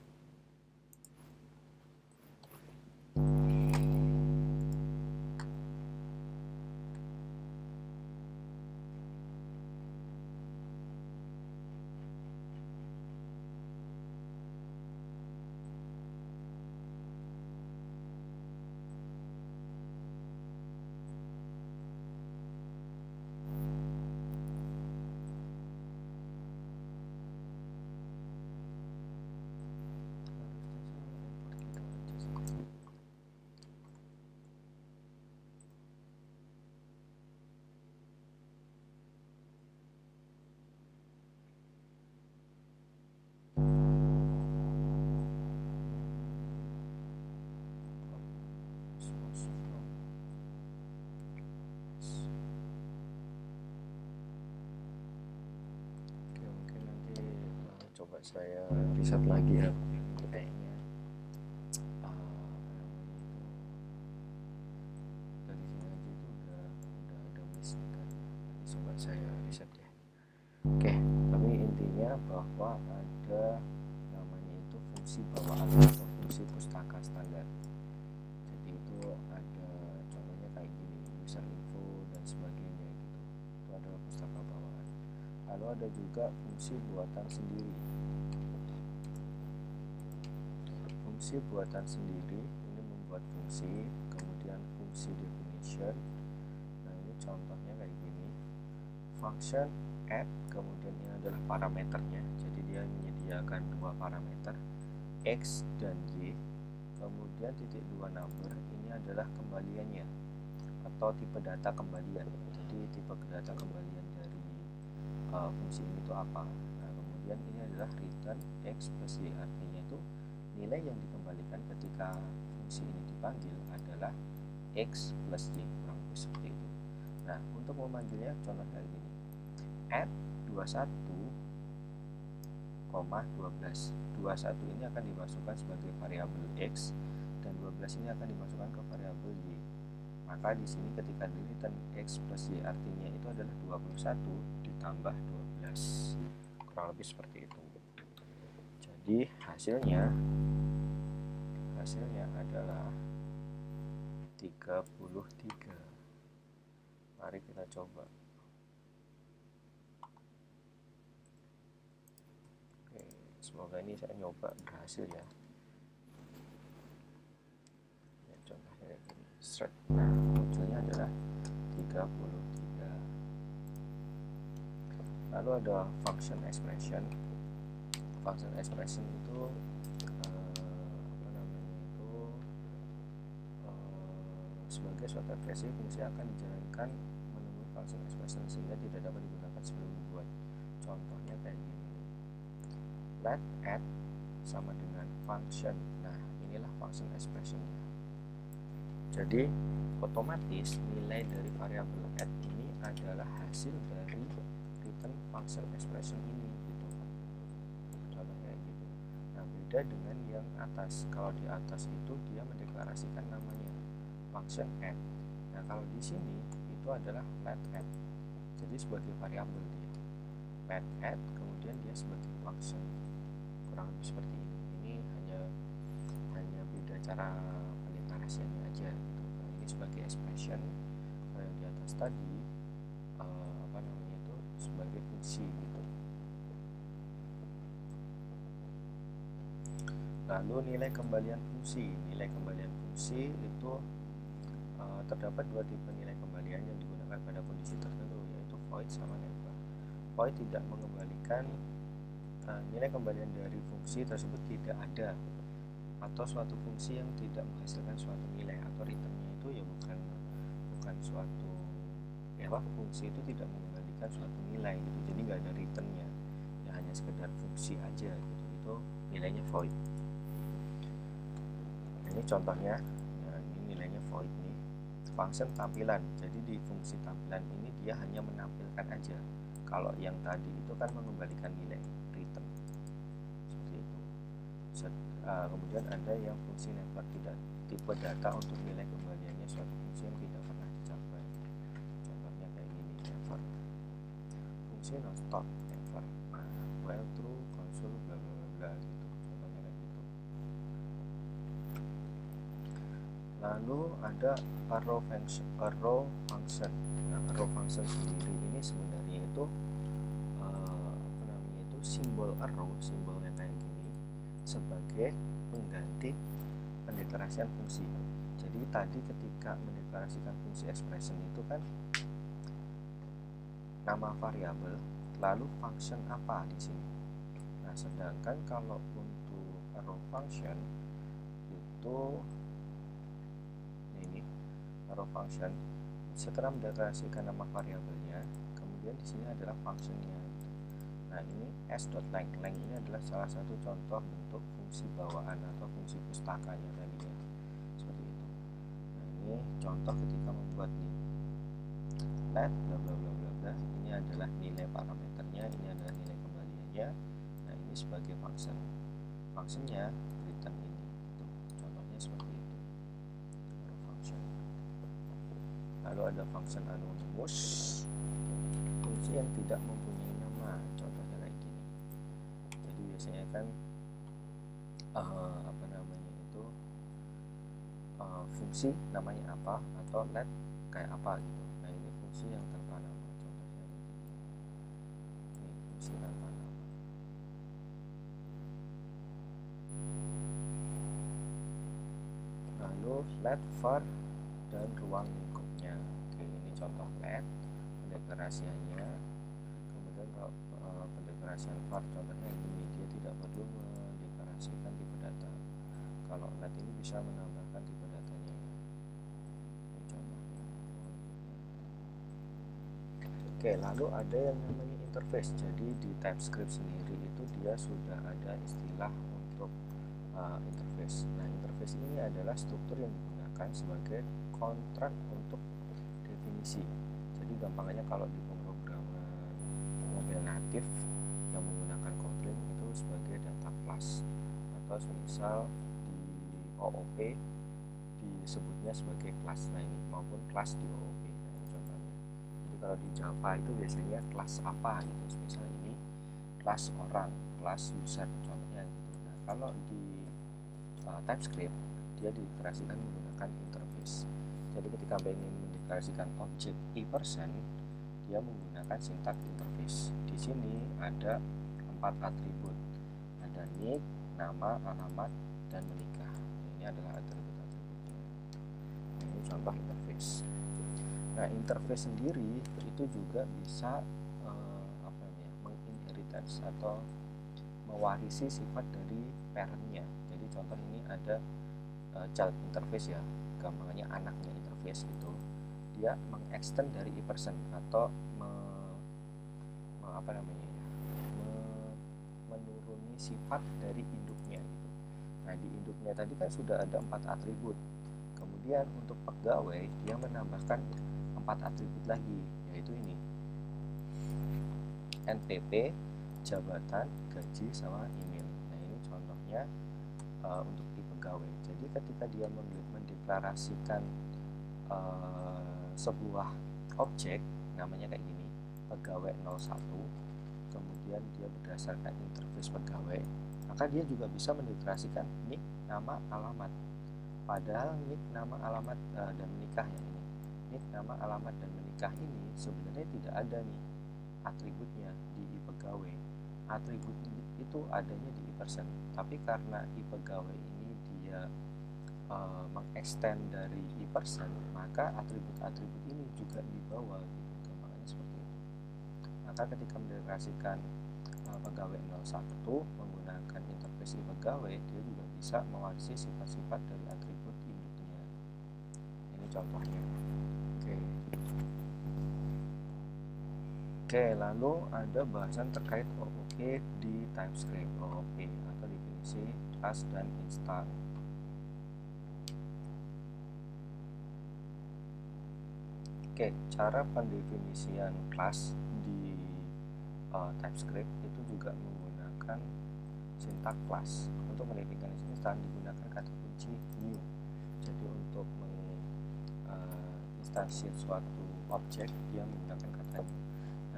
Coba saya riset lagi ya, kayaknya dari sini aja itu udah ada miss kan. Nanti coba saya riset ya. Oke, tapi intinya bahwa ada namanya itu fungsi bawaan atau fungsi pustaka standar. Jadi itu ada contohnya kayak gini, user info dan sebagainya gitu. Itu adalah pustaka bawaan. Lalu ada juga fungsi buatan sendiri. Fungsi buatan sendiri ini membuat fungsi, kemudian fungsi definition. Nah, ini contohnya kayak gini. Function add, kemudian ini adalah parameternya. Jadi dia menyediakan dua parameter, x dan y. Kemudian titik dua number ini adalah kembaliannya atau tipe data kembalian. Jadi tipe data kembalian dari fungsi ini itu apa? Nah, kemudian ini adalah return x plus y, artinya itu nilai yang dikembalikan ketika fungsi ini dipanggil adalah x plus y, kurang lebih seperti itu. Nah, untuk memanggilnya contoh kayak gini, add 21, 12. 21 ini akan dimasukkan sebagai variabel x dan 12 ini akan dimasukkan ke variabel y. Maka di sini ketika di return x plus y artinya itu adalah 21 ditambah 12. Kurang lebih seperti itu. Jadi hasilnya adalah 33. Mari kita coba. Oke, semoga ini saya nyoba berhasil ya. Contohnya kayak gini. Nah, munculnya adalah 33. Lalu ada function expression. Function expression itu sebagai suatu ekspresi, fungsi akan dijalankan menemui function expression sehingga tidak dapat digunakan sebelum dibuat. Contohnya kayak gini, let add sama dengan function. Nah, inilah function expressionnya. Jadi otomatis nilai dari variabel add ini adalah hasil dari return function expression ini gitu. Contohnya kayak gitu. Nah, beda dengan yang atas. Kalau di atas itu dia mendeklarasikan namanya function add. Nah, kalau di sini itu adalah let add. Jadi sebagai variabel dia. Let add, kemudian dia sebagai function. kurang lebih seperti ini. Ini hanya beda cara pendeklarasiannya aja gitu. Kalau ini sebagai expression, kalau yang di atas tadi itu sebagai fungsi gitu. Lalu nilai kembalian fungsi. Nilai kembalian fungsi itu terdapat dua tipe nilai kembalian yang digunakan pada kondisi tertentu, yaitu void sama never. Void tidak mengembalikan nilai kembalian dari fungsi tersebut tidak ada, atau suatu fungsi yang tidak menghasilkan suatu nilai, atau returnnya itu ya bukan suatu fungsi itu tidak mengembalikan suatu nilai gitu, jadi nggak ada returnnya, ya hanya sekedar fungsi aja gitu, itu nilainya void. Ini contohnya, ini nilainya void nih. Function tampilan, jadi di fungsi tampilan ini dia hanya menampilkan aja. Kalau yang tadi itu kan mengembalikan nilai return seperti itu. Kemudian ada yang fungsi never, tidak tipe data untuk nilai kembaliannya suatu fungsi yang tidak pernah dicapai. Contohnya kayak gini, never. Fungsi not stop, never. While true, console, bla bla bla gitu. Contohnya kayak gitu. Lalu ada arrow function. Nah, arrow function sendiri ini sebenarnya itu simbol arrow, simbolnya kayak gini, sebagai pengganti pendeklarasian fungsi. Jadi tadi ketika mendeklarasikan fungsi expression itu kan nama variabel lalu function apa di sini. Nah, sedangkan kalau untuk arrow function itu ini arrow function setelah mendeklarasikan nama variabelnya, kemudian di sini adalah functionnya. Nah, ini s.length. Length ini adalah salah satu contoh bentuk fungsi bawaan atau fungsi pustakanya tadi ya, seperti itu. Nah, ini contoh ketika membuat nih let bla bla bla bla bla, ini adalah nilai parameternya, ini adalah nilai kembaliannya. Nah, ini sebagai functionnya return ini. Contohnya seperti itu. Function. Lalu ada function anonymous, fungsi yang tidak mempunyai nama. Contohnya kayak gini. Jadi biasanya kan fungsi namanya apa atau let kayak apa gitu. Nah, ini fungsi yang tanpa nama. Contohnya kayak gini. Ini fungsi tanpa nama. Lalu let var dan ruang lingkupnya. Oke, ini contoh let pendeklarasiannya. Kemudian kalau pendeklarasian var contohnya ini, dia tidak perlu mendeklarasikan tipe data. Kalau let ini bisa menambahkan tipe datanya. Ini contohnya. Oke, lalu ada yang namanya interface. Jadi di TypeScript sendiri itu dia sudah ada istilah untuk interface. Nah, interface ini adalah struktur yang digunakan sebagai kontrak untuk definisi. Jadi gampangnya kalau di pemrograman mobil natif yang menggunakan Kotlin itu sebagai data class, atau misal di OOP disebutnya sebagai kelas. Nah, ini maupun kelas di OOP. Nah, ini contohnya. Jadi kalau di Java itu biasanya kelas apa gitu, misalnya ini kelas orang, kelas user, contohnya gitu. Nah, kalau di TypeScript dia dideklarasikan menggunakan interface. Jadi ketika ingin mendeklarasikan objek e-person, dia menggunakan sintaks interface. Di sini ada 4 atribut. Ada nick, nama, alamat, dan menikah. Ini adalah atribut-atributnya. Ini contoh interface. Nah, interface sendiri itu juga bisa menginheritance atau mewarisi sifat dari parentnya. Jadi contoh ini ada child interface ya, gampangnya anaknya interface itu dia mengextend dari e-person atau menuruni sifat dari induknya gitu. Nah, di induknya tadi kan sudah ada 4 atribut. Kemudian untuk pegawai dia menambahkan 4 atribut lagi, yaitu ini NPP, jabatan, gaji, sama email. Nah, ini contohnya untuk di pegawai. Jadi ketika dia mendeklarasikan sebuah objek namanya kayak gini, pegawai 01, kemudian dia berdasarkan interface pegawai, maka dia juga bisa mendeklarasikan nik, nama, alamat. Padahal nik, nama, alamat dan menikah ya ini. Nik, nama, alamat dan menikah ini sebenarnya tidak ada nih atributnya di pegawai. Atribut itu adanya di person. Tapi karena pegawai ini dia mengextend dari person, maka atribut-atribut ini juga dibawa gitu, gampangannya seperti itu. Maka ketika mendeklarasikan pegawai 01 menggunakan interface pegawai, dia juga bisa mewarisi sifat-sifat dari atribut induknya. Ini contohnya. Oke, lalu ada bahasan terkait OOP di TypeScript. OOP atau definisi class dan instance. Oke, cara pendefinisian kelas di TypeScript itu juga menggunakan sintak class. Untuk mendefinisikan instance digunakan kata kunci new. Jadi untuk menginstansiasi suatu objek dia menggunakan kata new.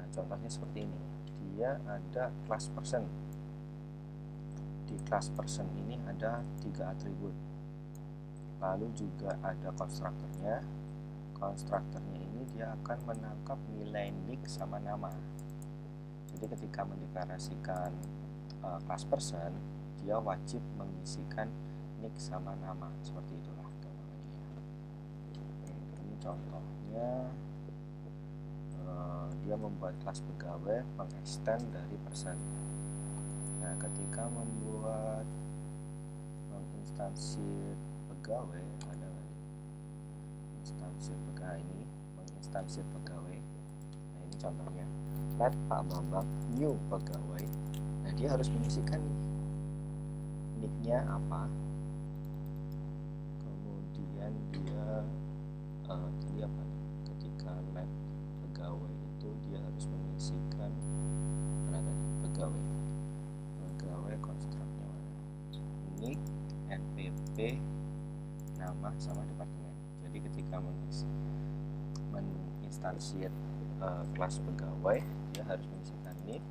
Nah, contohnya seperti ini. Dia ada class person. Di class person ini ada 3 atribut. Lalu juga ada konstruktornya. Konstruktornya ini dia akan menangkap nilai nick sama nama. Jadi ketika mendeklarasikan class person, dia wajib mengisikan nick sama nama, seperti itulah gambarnya. Ini contohnya, dia membuat kelas pegawai mengextend dari person. Nah, ketika membuat menginstansi pegawai, ada instansi pegawai ini, menginstansi pegawai. Nah, ini contohnya. Let Pak Bambang new pegawai. Nah, dia harus mengisikan nicknya apa. Kemudian dia tadi apa? Ketika let pegawai itu dia harus mengisikan pegawai konstruknya mana? Nick, NPP, nama sama departemen. Jadi ketika menginstansiat kelas pegawai, dia harus mengisikan nick,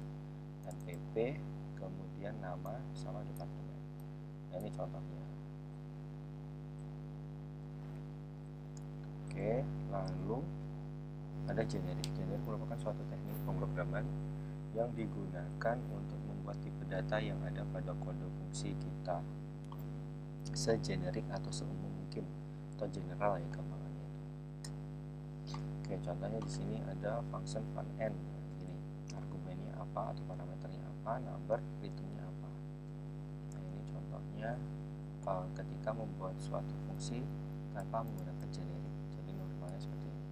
NPP, kemudian nama sama departemen. Nah, ini contohnya. Oke, lalu ada generik. Generik merupakan suatu teknik pemrograman yang digunakan untuk membuat tipe data yang ada pada kode fungsi kita segenerik atau seumum mungkin, atau general ya gampangannya. Oke, contohnya di sini ada function fun_n. Ini argumennya apa atau parameternya apa, number, returnnya apa. Nah, ini contohnya ketika membuat suatu fungsi tanpa menggunakan generik. Jadi normalnya seperti ini.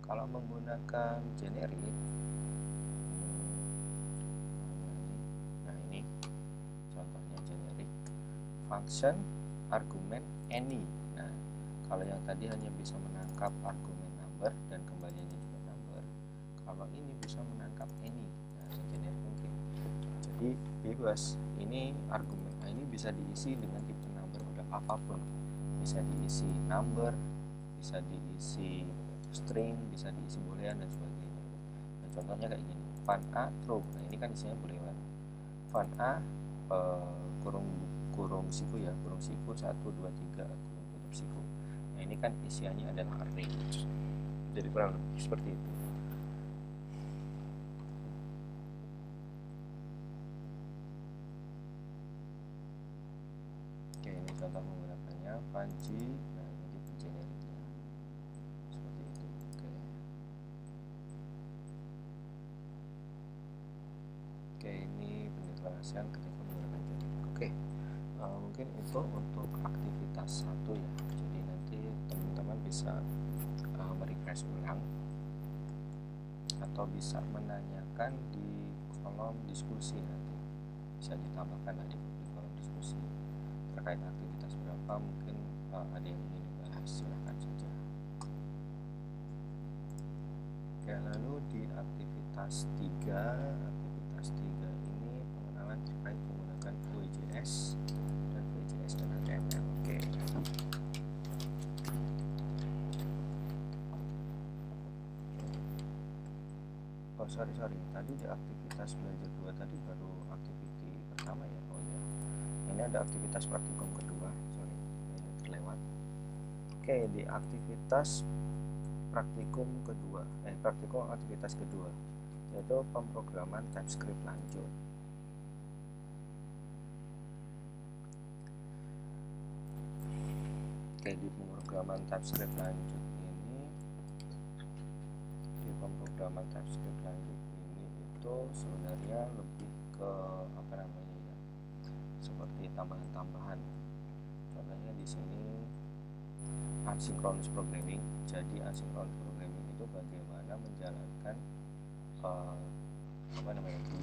Kalau menggunakan generik, nah ini contohnya generik, function argumen any. Nah, kalau yang tadi hanya bisa menangkap argumen number dan kembaliannya juga number, kalau ini bisa menangkap any. Nah, sejenis mungkin. Jadi bebas. Ini argumen ini bisa diisi dengan tipe number udah apapun. Bisa diisi number, bisa diisi string, bisa diisi boolean dan sebagainya. Nah, contohnya kayak gini. Fun A true. Nah, ini kan isinya boolean. Fun A kurung siku ya, kurung siku 1, 2, 3 kurung tutup siku. Nah, ini kan isiannya adalah array. Jadi kurang lebih seperti itu. Oke, ini contoh menggunakannya Panji. Nah, ini tipe generiknya seperti itu. Oke, ini pendeklarasian ketika menggunakan generik. Oke. Mungkin itu untuk aktivitas 1 ya. Jadi nanti teman-teman bisa merefresh ulang atau bisa menanyakan di kolom diskusi nanti. Bisa ditambahkan di kolom diskusi terkait aktivitas berapa, mungkin ada yang ingin dibahas, silahkan saja. Oke, lalu di aktivitas 3 ini pengenalan terkait menggunakan Vue.js dan HTML. Oke. Sorry, tadi di aktivitas belajar 2 tadi baru aktiviti pertama ya. Oh ya, ini ada aktivitas praktikum kedua, sorry ini terlewat. Oke, di aktivitas praktikum kedua, praktikum aktivitas kedua yaitu pemrograman TypeScript lanjut. Oke, di pemrograman TypeScript lanjut ini, itu sebenarnya lebih ke apa namanya ya, seperti tambahan-tambahan. Contohnya di sini asynchronous programming. Jadi asynchronous programming itu bagaimana menjalankan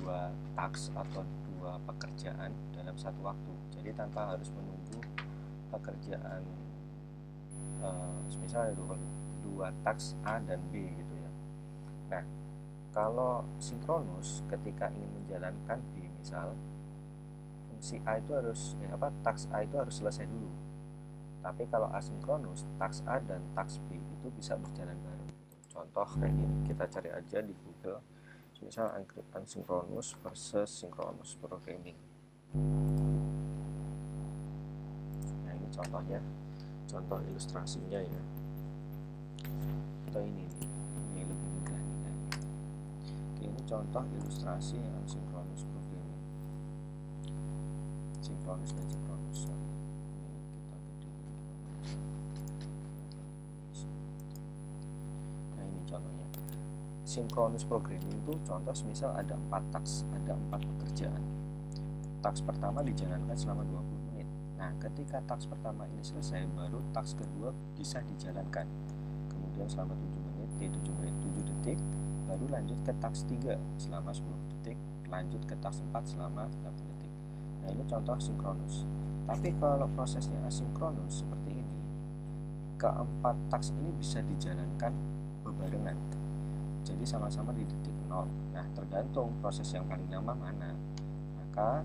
dua task atau dua pekerjaan dalam satu waktu. Jadi tanpa harus menunggu pekerjaan misalnya dua task A dan B gitu ya. Nah, kalau sinkronus ketika ingin menjalankan B, misal fungsi A itu harus task A itu harus selesai dulu. Tapi kalau asinkronus, task A dan task B itu bisa berjalan bareng. Contoh kayak gini, kita cari aja di Google, misal asynchronous versus synchronous programming. Nah, ini contohnya, contoh ilustrasinya ya. Atau ini lebih mudah nih. Ini contoh ilustrasi asynchronous programming. Synchronous dan synchronous. Nah, ini contohnya. Synchronous programming itu contoh misal ada 4 task, ada 4 pekerjaan. Task pertama dijalankan selama 20 menit. Nah, ketika task pertama ini selesai, baru task kedua bisa dijalankan. Kemudian selama 7 detik, baru lanjut ke task 3 selama 10 detik, lanjut ke task 4 selama 8 detik. Nah, ini contoh sinkronus. Tapi kalau prosesnya asinkronus seperti ini, keempat task ini bisa dijalankan berbarengan. Jadi sama-sama di detik 0. Nah, tergantung proses yang paling lama mana. Maka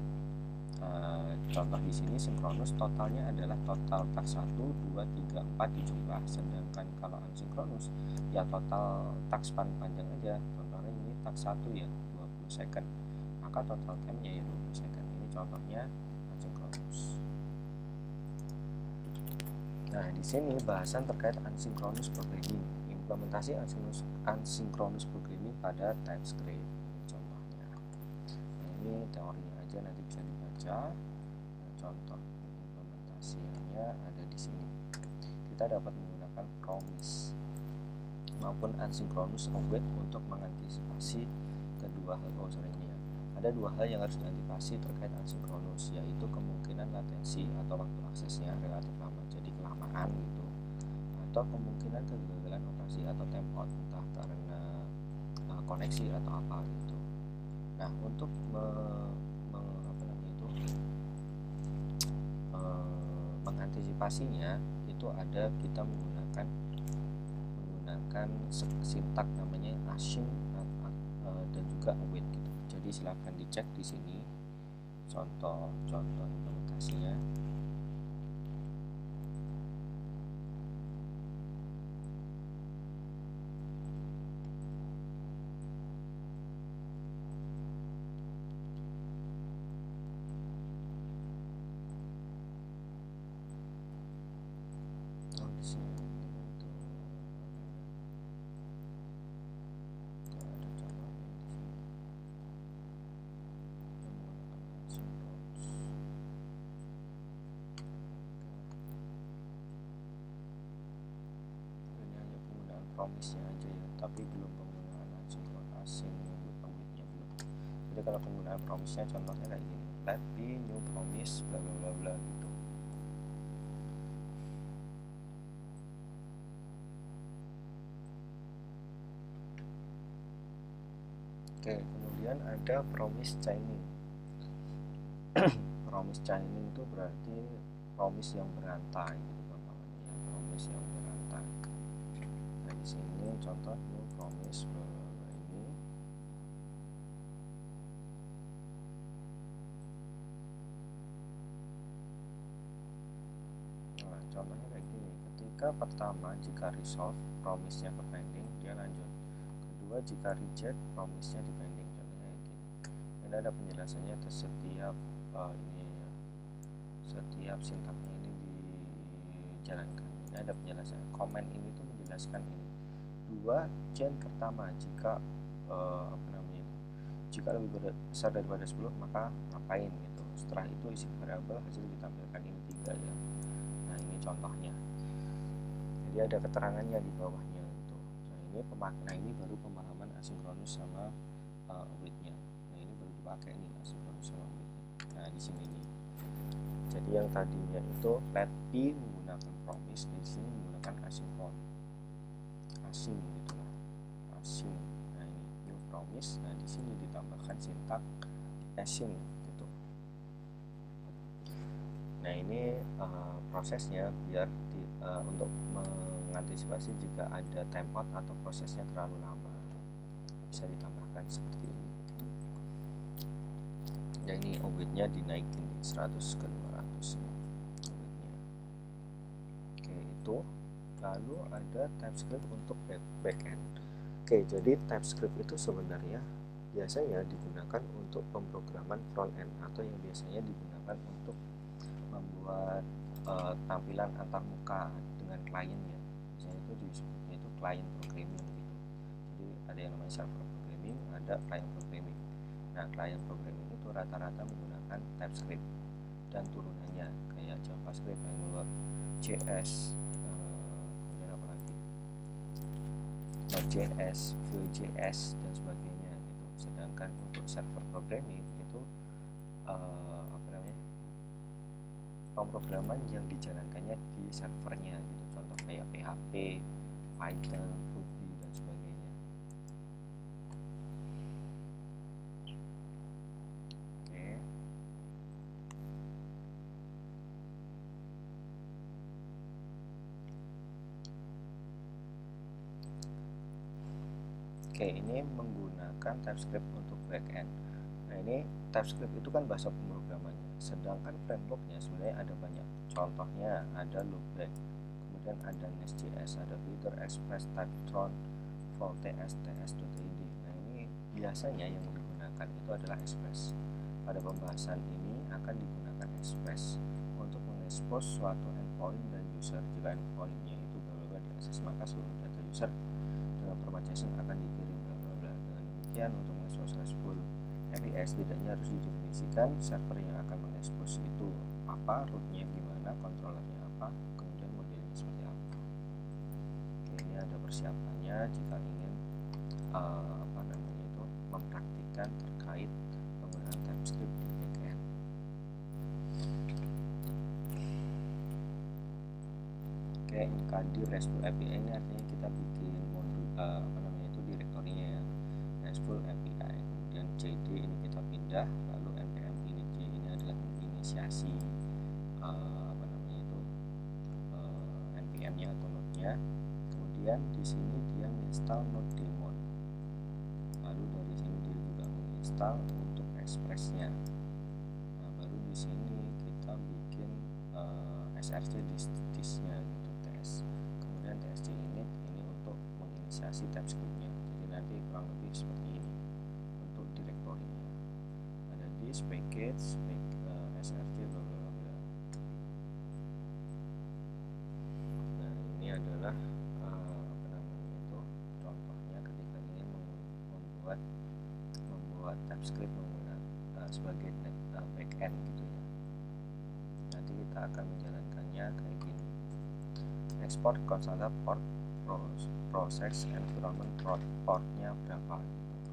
contoh di sini sinkronus totalnya adalah total task 1, 2, 3, 4 dijumlah. Sedangkan kalau asinkronus ya total task paling panjang aja. Contohnya ini task 1 ya 20 second. Maka total time-nya ya 20 second. Ini contohnya asinkronus. Nah, di sini bahasan terkait asynchronous programming, implementasi asynchronous programming pada TypeScript. Contohnya. Nah, ini teorinya aja, nanti bisa dibaca. Nah, contoh implementasinya ada di sini. Kita dapat menggunakan promise maupun asynchronous await untuk mengantisipasi kedua hal. Ada dua hal yang harus diantisipasi terkait asinkronus, yaitu kemungkinan latensi atau waktu aksesnya relatif lama, jadi kelamaan gitu, atau kemungkinan kegagalan operasi atau timeout entah karena koneksi atau apa gitu. Nah, untuk mengantisipasinya itu ada kita menggunakan sintak namanya async dan juga await gitu. Jadi silahkan dicek di sini contoh implementasinya. Promise-nya aja ya, tapi belum penggunaan async await-nya belum. Jadi kalau penggunaan promise-nya contohnya kayak gini, let be new promise bla bla bla bla gitu. Oke, kemudian ada promise chaining. Promise chaining itu berarti promise yang berantai gitu namanya, promise yang berantai. Nah, di sini contoh new promise ini. Nah, contohnya kayak gini. Ketika pertama jika resolve promise-nya ke pending, dia lanjut. Kedua jika reject promise-nya di pending. Contohnya kayak gini. Ini ada penjelasannya setiap ini ya. setiap sintaknya ini dijalankan. Ini ada penjelasan. Komen ini tuh menjelaskan ini. 2 chain pertama jika jika lebih besar daripada 10 maka ngapain gitu. Setelah itu isi variabel hasil ditampilkan ini 3 ya. Nah ini contohnya. Jadi ada keterangannya di bawahnya gitu. Nah ini baru pemahaman asinkronus sama await-nya. Nah ini baru dipakai nih asinkronus sama await-nya. Nah di sini nih. Jadi yang tadinya itu let p menggunakan promise, di sini menggunakan asinkron. Asing gitu lah. Asing. Nah ini new promise. Nah di sini ditambahkan sintak async gitu. Nah ini prosesnya biar untuk mengantisipasi jika ada timeout atau prosesnya terlalu lama, bisa ditambahkan seperti ini. Ya ini await-nya dinaikin di 100 ke 500 nih await-nya. Oke itu. Lalu ada TypeScript untuk backend. Oke, jadi TypeScript itu sebenarnya biasanya digunakan untuk pemrograman front-end atau yang biasanya digunakan untuk membuat tampilan antarmuka dengan kliennya. Biasanya itu disebutnya itu client programming gitu. Jadi ada yang namanya server programming, ada client programming. Nah, client programming itu rata-rata menggunakan TypeScript dan turunannya kayak JavaScript, Angular, JS, Node.js, Vue.js dan sebagainya gitu. Sedangkan untuk server programming itu pemrograman yang dijalankannya di servernya gitu. Contoh kayak PHP, Python, Ruby dan sebagainya. Oke. Oke, ini menggunakan TypeScript untuk backend. Nah, ini TypeScript itu kan bahasa pemrogramannya. Sedangkan frameworknya sebenarnya ada banyak. Contohnya ada Loopback, kemudian ada Nest.js, ada Vector, Express, Typetron, Vue.js, TS.id. Nah, ini biasanya yang digunakan itu adalah Express. Pada pembahasan ini akan digunakan Express untuk mengekspos suatu endpoint dan user. Jika endpointnya itu benar-benar diakses, maka seluruh data user dengan format JSON akan dikirim bla bla bla. Dengan demikian untuk mengekspos RESTful API setidaknya harus didefinisikan server yang akan mengekspos itu apa, rootnya gimana, controllernya apa, kemudian modelnya seperti apa. Oke, ini ada persiapannya jika ingin mempraktikkan terkait penggunaan TypeScript di backend. Oke, NKD RESTful API ini artinya kita bikin modul direktorinya ya, RESTful API. Kemudian CD ini kita pindah, lalu npm init ini adalah inisiasi npm-nya atau node-nya. Kemudian di sini dia menginstal node daemon. Lalu dari sini dia juga menginstal untuk Express-nya. Nah, baru di sini kita bikin src disk-nya gitu, ts. Kemudian tsc init ini untuk menginisiasi TypeScript-nya. Jadi nanti kurang lebih seperti ini untuk direktorinya. Ada disk, package, src, bla bla bla. Nah, ini adalah contohnya ketika ingin membuat TypeScript menggunakan sebagai backend gitu ya. Nanti kita akan menjalankannya kayak gini. Export console port process environment portnya berapa gitu.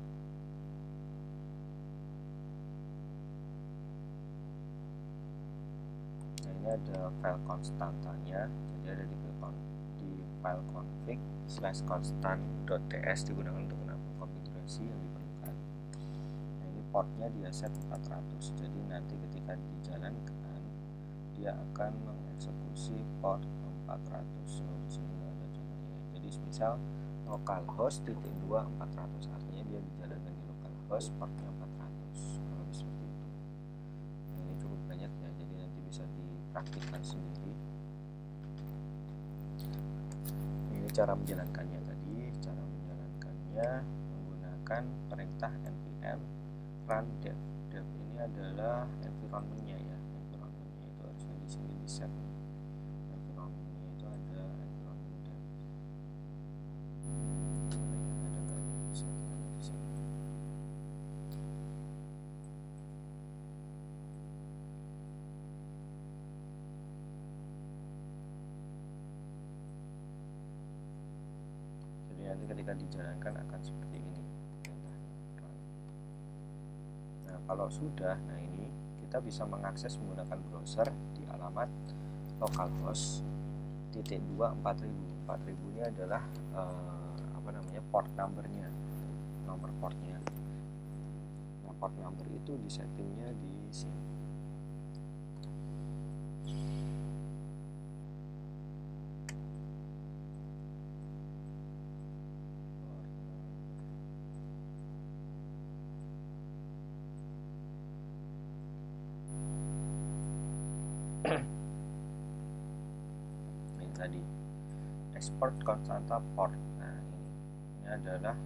Nah, ini ada file konstantanya. Jadi ada di file config /constant.ts digunakan untuk menampung konfigurasi yang diperlukan. Nah, ini portnya dia set 400. Jadi nanti ketika dijalankan dia akan mengeksekusi port 400. Di sini ada contohnya. Jadi misal localhost titik 2 400, artinya dia dijalankan di localhost portnya 400. Kalau seperti itu. Nah, ini cukup banyak ya. Jadi nanti bisa dipraktikkan sendiri. Ini cara menjalankannya tadi. Cara menjalankannya menggunakan perintah npm run dev. Dev ini adalah environment-nya ya. Environment-nya itu harus di sini di set environment-nya itu ada environment depth. Ada nggak settingannya di sini? Jadi nanti ketika dijalankan akan seperti ini perintahnya. Nah kalau sudah, nah ini kita bisa mengakses menggunakan browser di alamat localhost titik 2 4000 ini adalah port numbernya, nomor portnya. Nah port number itu di settingnya di sini. Ini tadi export constanta port. Nah ini adalah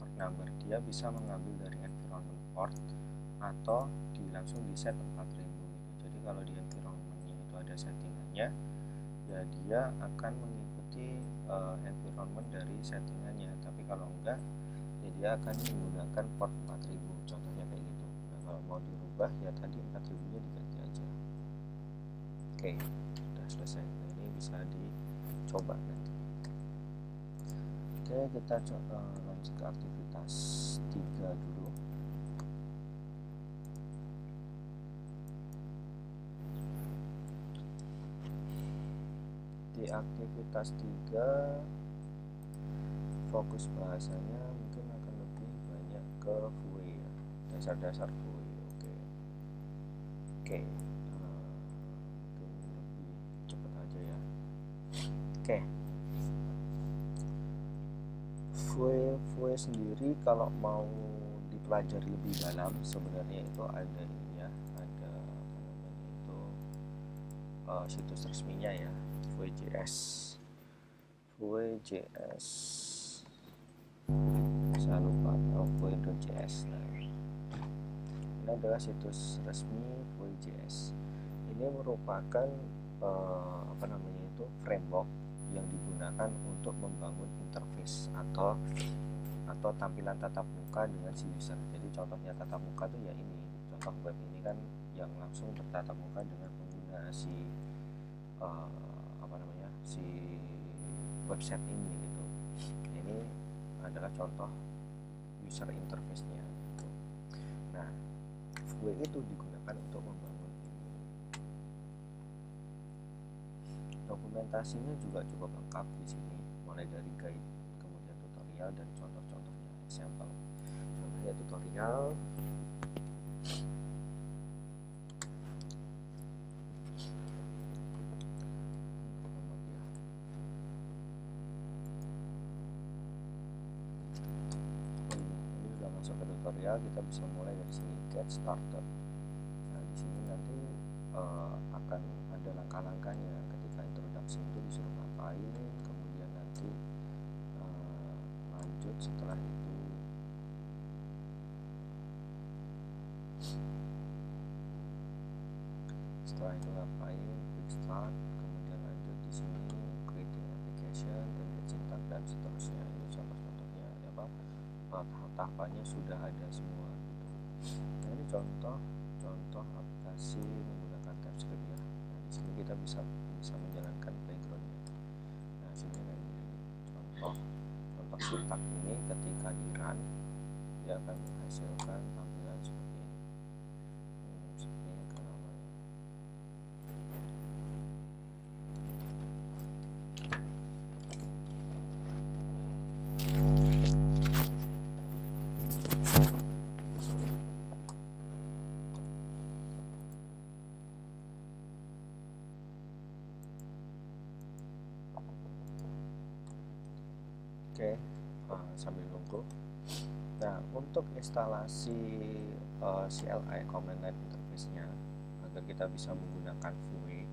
port number, dia bisa mengambil dari environment port atau langsung di set 4000 gitu. Jadi kalau di environmentnya itu ada settingannya, ya dia akan mengikuti environment dari settingannya. Tapi kalau enggak, ya dia akan menggunakan port 4000, contohnya kayak gitu. Nah kalau mau dirubah ya tadi 4000 nya diganti aja. Oke, sudah selesai. Nah ini bisa dicoba nanti. Oke, kita lanjut ke aktivitas 3 dulu. Di aktivitas 3 fokus bahasanya mungkin akan lebih banyak ke Vue ya, dasar-dasar Vue. Oke. Mungkin lebih cepat aja ya. Oke. Vue sendiri kalau mau dipelajari lebih dalam sebenarnya itu ada ini ya, ada apa namanya itu situs resminya ya, Vue.js. Vue.js, saya lupa, Vue.js. Nah, ini adalah situs resmi Vue.js. Ini merupakan framework yang digunakan untuk membangun interface atau tampilan tatap muka dengan si user. Jadi contohnya tatap muka tuh ya ini, contoh web ini kan yang langsung bertatap muka dengan pengguna si si website ini gitu. Ini adalah contoh user interface-nya gitu. Nah, Vue itu digunakan untuk membangun ini. Dokumentasinya juga cukup lengkap di sini, mulai dari guide, kemudian tutorial dan contoh-contohnya, sampel. Contohnya tutorial. Ini sudah masuk ke tutorial, kita bisa mulai dari sini, get started. Nah, di sini nanti akan ada langkah-langkahnya. Ketika introduction itu disuruh ngapain, kemudian nanti lanjut setelah itu ngapain, quick start, kemudian lanjut di sini creating application dan syntax dan seterusnya. Ini contoh-contohnya tahap-tahapannya sudah ada semua gitu. Nah, ini contoh aplikasi menggunakan TypeScript ya. Nah, di sini kita bisa menjalankan backgroundnya. Nah, sini contoh syntax ini ketika di run dia akan menghasilkan tampilan seperti ini. Sepertinya agak lama ya. Oke, sambil nunggu. Nah, untuk instalasi CLI command line interface-nya agar kita bisa menggunakan Vue,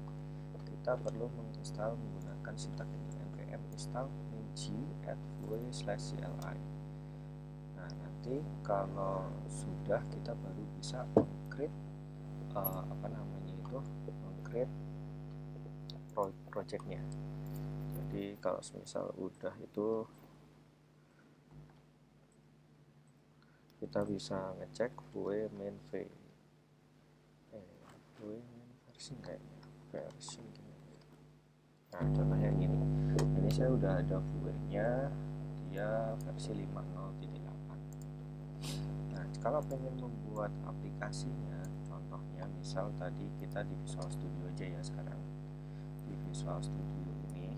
kita perlu menginstal menggunakan syntax ini, npm install ng@vue/cli. Nah, nanti kalau sudah kita baru bisa meng-create projectnya. Jadi kalau misal udah itu kita bisa ngecek Vue main Vue main version kayaknya version gini. Nah contohnya gini, ini saya udah ada Vue nya, dia versi 5.0.8. Nah kalau pengen membuat aplikasinya, contohnya misal tadi kita di Visual Studio aja ya. Sekarang di Visual Studio ini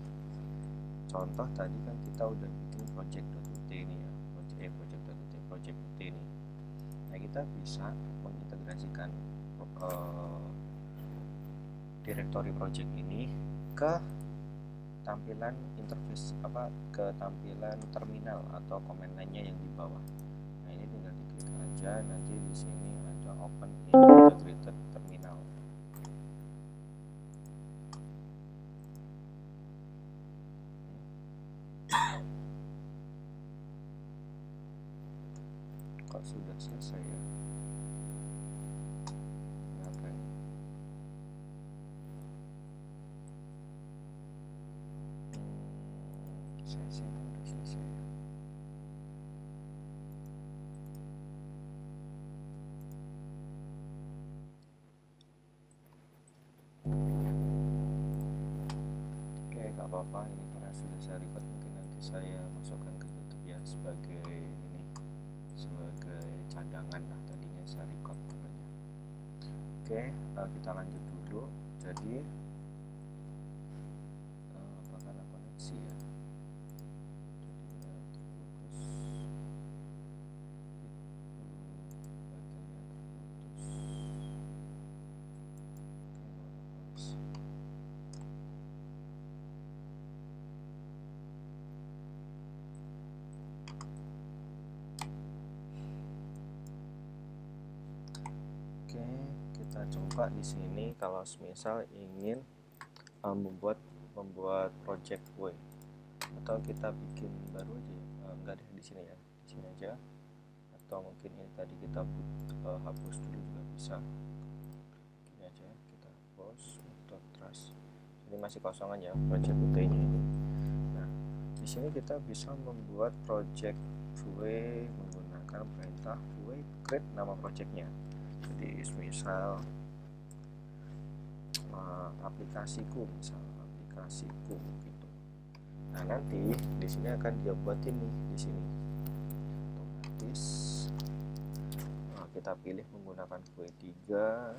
contoh tadi kan kita udah bikin project.ut ini ya, project.ut ini. Nah kita bisa mengintegrasikan directory project ini ke tampilan interface ke tampilan terminal atau command line-nya yang di bawah. Nah ini tinggal diklik aja, nanti di sini ada open integrated terminal. Kok sudah selesai ya? Ngapain? Sesinya udah selesai. Oke, gak apa-apa, ini karena sudah saya record, mungkin nanti saya masukkan ke YouTube ya sebagai cadangan lah, tadinya saya record pokoknya. Oke, kita lanjut dulu. Jadi apakah ada koneksi ya? Oke, kita coba di sini kalau misal ingin membuat project Vue, atau kita bikin baru aja ya. Enggak deh, di sini ya, di sini aja, atau mungkin ini tadi kita hapus dulu juga bisa. Ini aja kita hapus untuk trust. Ini masih kosong aja project Vue nya ini. Nah di sini kita bisa membuat project Vue menggunakan perintah Vue create nama projectnya. Jadi misal aplikasiku gitu. Nah nanti di sini akan dia buatin nih di sini otomatis. Kita pilih menggunakan Vue 3.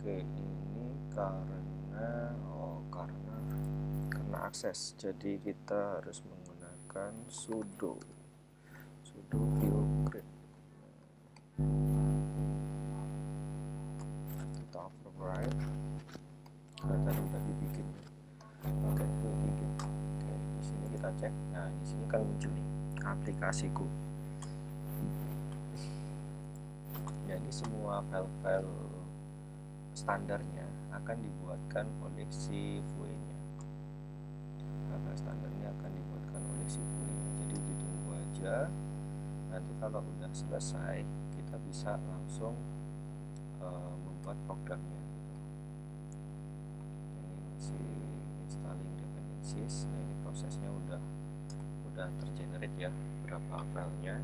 Oke, ini karena akses, jadi kita harus menggunakan sudo view create. Kita override karena tadi udah dibikin. Oke, bikin. Oke, di sini kita cek. Nah, di sini kan muncul nih aplikasiku. Jadi semua file-file standarnya akan dibuatkan oleh si Vue-nya. File standarnya akan dibuatkan oleh si Vue-nya. Jadi ditunggu aja. Nanti kalau udah selesai, kita bisa langsung membuat programnya. Ini masih installing dependencies. Nah ini prosesnya udah tergenerate ya berapa filenya.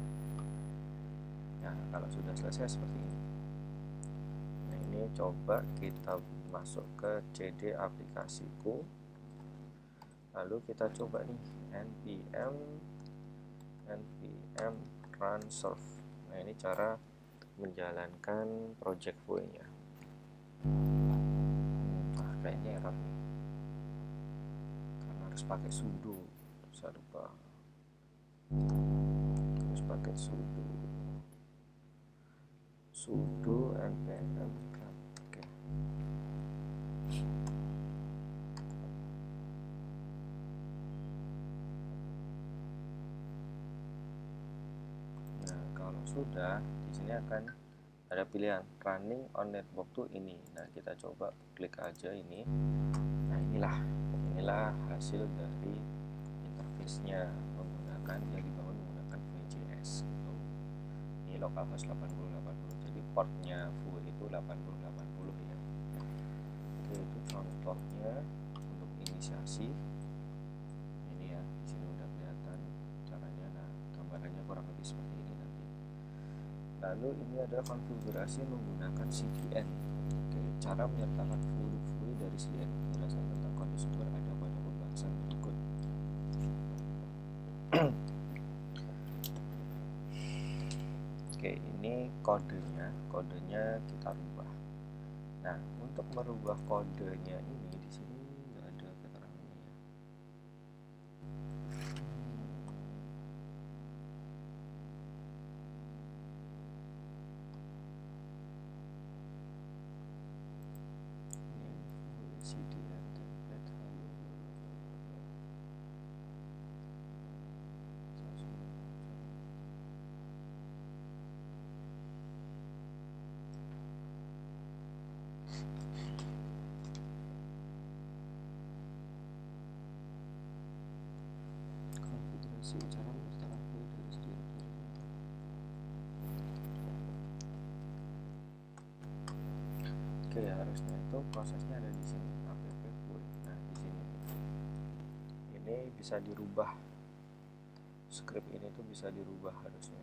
Nah kalau sudah selesai seperti ini. Nah ini coba kita masuk ke CD aplikasiku, lalu kita coba nih npm run serve. Nah ini cara menjalankan project Vue-nya. Kayaknya error nih karena harus pakai sudo, saya lupa, harus pakai sudo npm. Oke. Kalau sudah, di sini akan ada pilihan running on network to ini. Nah, kita coba klik aja ini. Nah, inilah hasil dari interface-nya menggunakan yang dibangun menggunakan VJS gitu. Ini localhost 8080. Jadi portnya full itu 8080 ya. Oke, itu contohnya untuk inisiasi. Ini ya, di sini udah kelihatan caranya. Nah, gambarannya kurang lebih seperti ini nanti. Lalu ini ada konfigurasi menggunakan CDN. Oke, cara menyertakan fluid dari CDN. Penjelasan tentang kode sumber ada pada pembahasan berikut. Oke, ini kodenya kita rubah. Nah, untuk merubah kodenya ini di sini nggak ada keterangannya ya. Ini CDN template halo. Konfigurasi cara menyertakan fluid dari CDN. Oke, harusnya itu prosesnya ada di sini, app fluid. Nah, di sini ini bisa dirubah, script ini tuh bisa dirubah harusnya.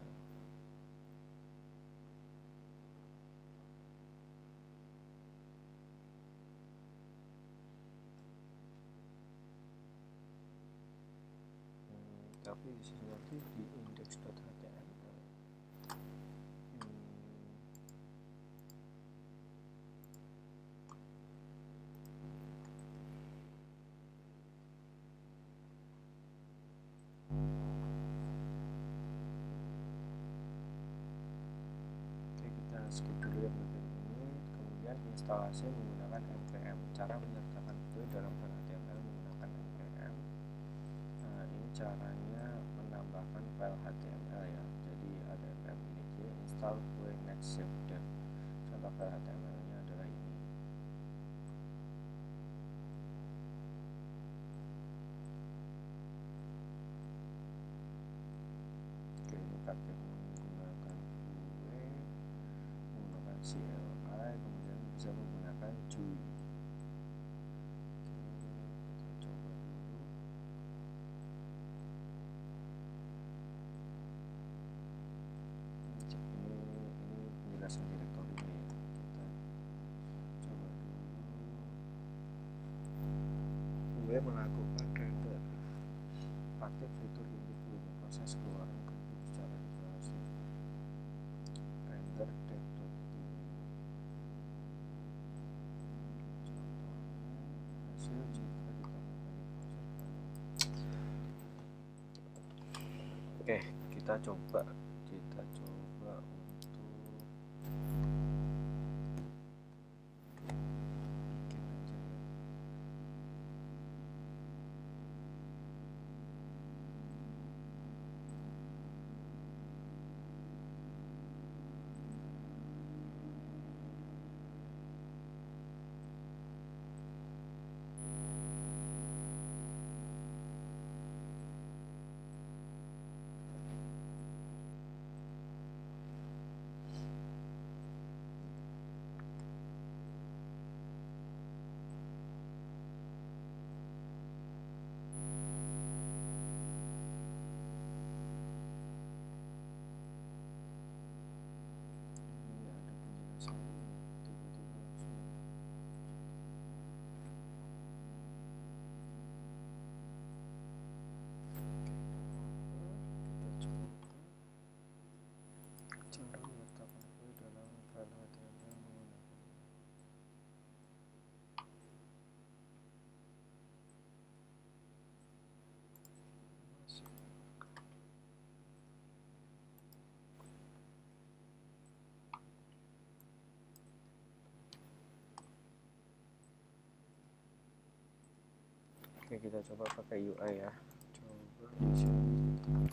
Tapi di sini nanti di index.html. Oke, kita skip dulu yang bagian ini. Kemudian instalasi menggunakan npm. Cara menyertakan fluid dalam file HTML menggunakan npm. Nah, ini caranya menambahkan file HTML ya. Jadi ada npm init install fluid next save dev. Contoh file HTML nya adalah ini. Oke, ini pakai menggunakan fluid, menggunakan CLI, kemudian bisa menggunakan GUI. Kita coba dulu. Ini penjelasan direktorinya ya. Kita coba dulu. Gue melakukan render. Aktif fitur input fluid, proses keluaran kredit secara deklarasi. Render dev.txt. Hasil jika ditemukan di browser. Oke, kita coba untuk bikin aja ya. Ini ada penjelasan tiba-tiba langsung. Kita coba cara meletakkan fluid dalam file HTML menggunakan masuk. Oke, kita coba pakai UI ya. Coba di sini UI.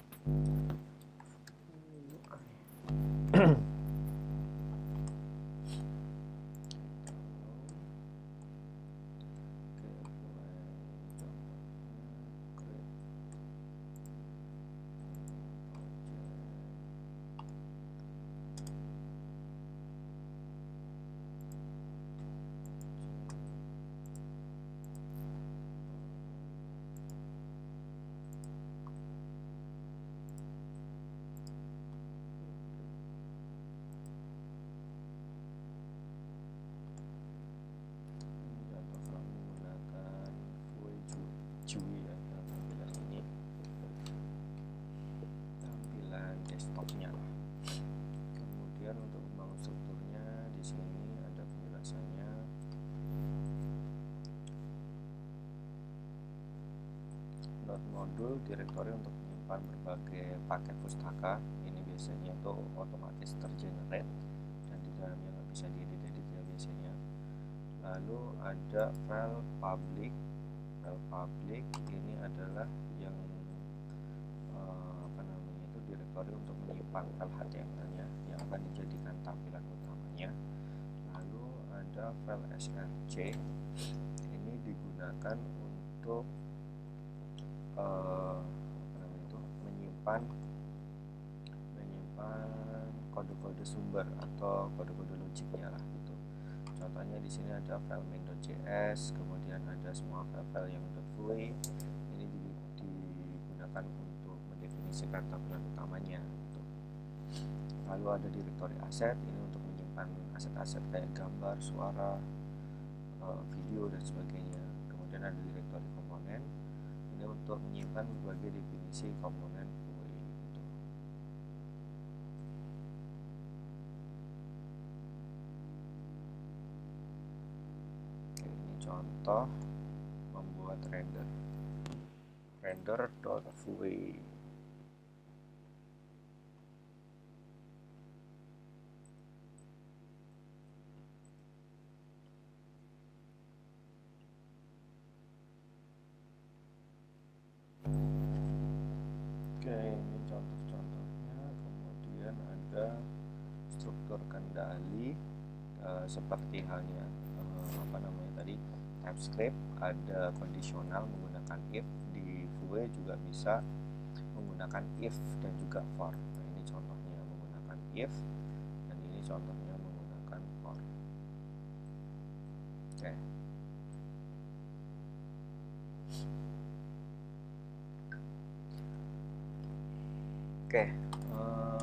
modul direktori untuk menyimpan berbagai paket pustaka. Ini biasanya itu otomatis tergenerate dan di dalamnya nggak bisa diedit-edit ya biasanya. Lalu ada file public. File public ini adalah yang direktori untuk menyimpan file HTML-nya yang akan dijadikan tampilan utamanya. Lalu ada file src, ini digunakan untuk menyimpan kode-kode sumber atau kode-kode logiknya lah gitu. Contohnya di sini ada file main.js, kemudian ada semua file-file yang .vui. Ini digunakan untuk mendefinisikan tampilan utamanya gitu. Lalu ada direktori aset, ini untuk menyimpan aset-aset kayak gambar, suara, video dan sebagainya. Kemudian ada direktori komponen, ini untuk menyimpan berbagai definisi komponen Vue gitu. Oke, ini contoh membuat render.vue. Oke, ini contoh-contohnya. Kemudian ada struktur kendali seperti halnya tadi TypeScript, ada kondisional menggunakan if. Di Vue juga bisa menggunakan if dan juga for. Nah, ini contohnya menggunakan if dan ini contohnya menggunakan for. Oke. Oke,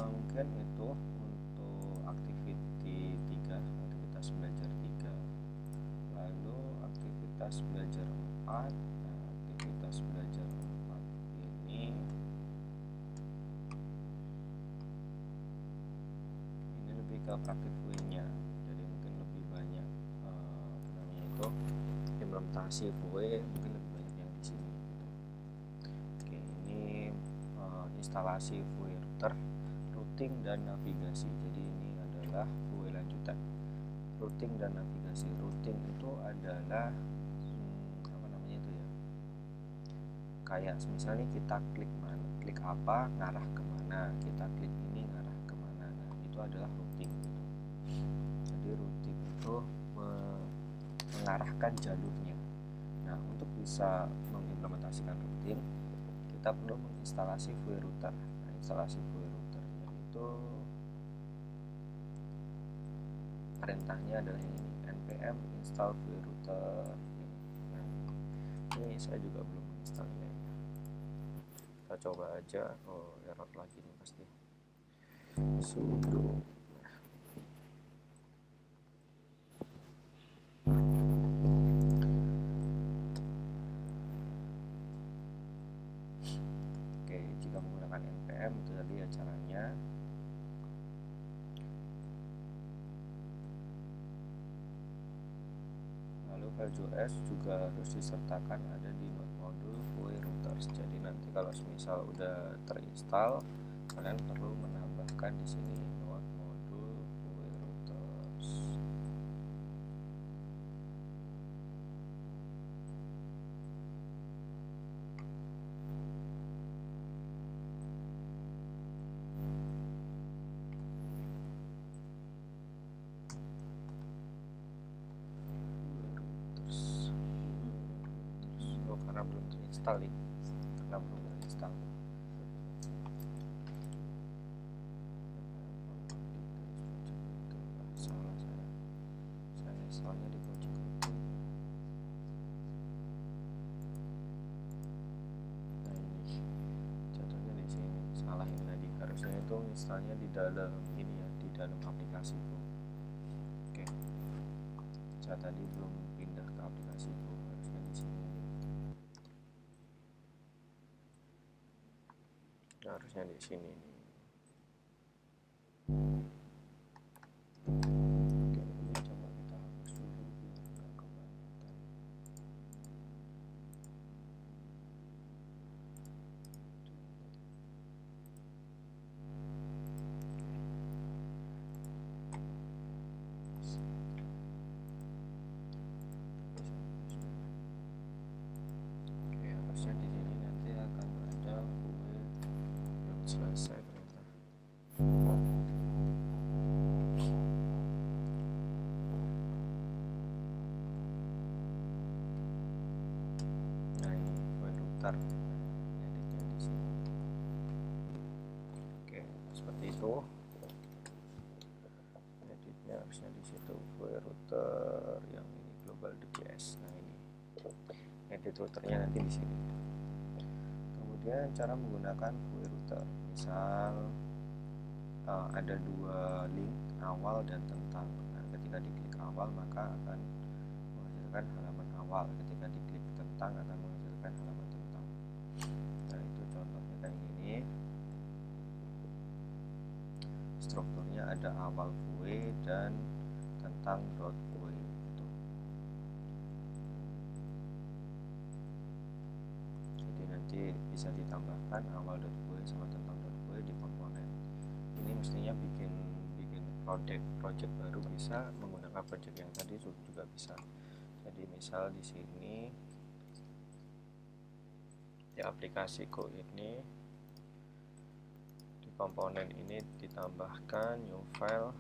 mungkin itu untuk aktivitas belajar 3. Lalu aktivitas belajar 4. Aktivitas belajar 4 ini lebih ke praktik Vue-nya. Jadi mungkin lebih banyak implementasi Vue, mungkin lebih banyak yang di sini gitu. Oke, ini instalasi Vue router, routing dan navigasi. Jadi ini adalah Vue lanjutan. Routing dan navigasi. Routing itu adalah kayak misalnya kita klik apa ngarah kemana, kita klik ini ngarah kemana. Nah, itu adalah routing gitu. Jadi routing itu mengarahkan jalurnya. Nah, untuk bisa mengimplementasikan routing, kita perlu menginstalasi Vue router. Nah, instalasi Vue routernya itu perintahnya adalah ini, npm install Vue router. Nah, ini saya juga belum menginstalnya. Kita coba aja. Oh, error lagi nih pasti. Sudo. Oke, jika menggunakan npm itu tadi ya caranya. Lalu Vue.js juga harus disertakan ada di modul Vue routers. Jadi nanti kalau misal udah terinstall, kalian perlu menambahkan di sini modul Vue routers. Karena belum terinstall nih, salah saya installnya di project itu. Nah, ini contohnya di sini salah ini tadi, harusnya itu installnya di dalam ini ya, di dalam aplikasi itu. Oke, saya tadi belum pindah ke aplikasi itu, harusnya di sini. Harusnya di sini nih. Oke, ini coba kita hapus dulu biar nggak kebanyakan. router. Editnya di sini. Oke, seperti itu. Editnya harusnya di situ, VoE router yang ini global.js. Nah, ini edit routernya nanti di sini. Kemudian cara menggunakan VoE router, misal ada dua link, awal dan tentang. Nah, ketika diklik awal maka akan menghasilkan halaman awal, ketika diklik tentang akan menghasilkan halaman tentang. Nah, itu contohnya kayak gini. Strukturnya ada awal VoE dan tentang .voe gitu. Jadi nanti bisa ditambahkan awal.voe sama tentang.voe di komponen. Ini mestinya bikin project baru bisa, menggunakan project yang tadi juga bisa. Jadi misal di sini di aplikasi Go ini di komponen ini ditambahkan new file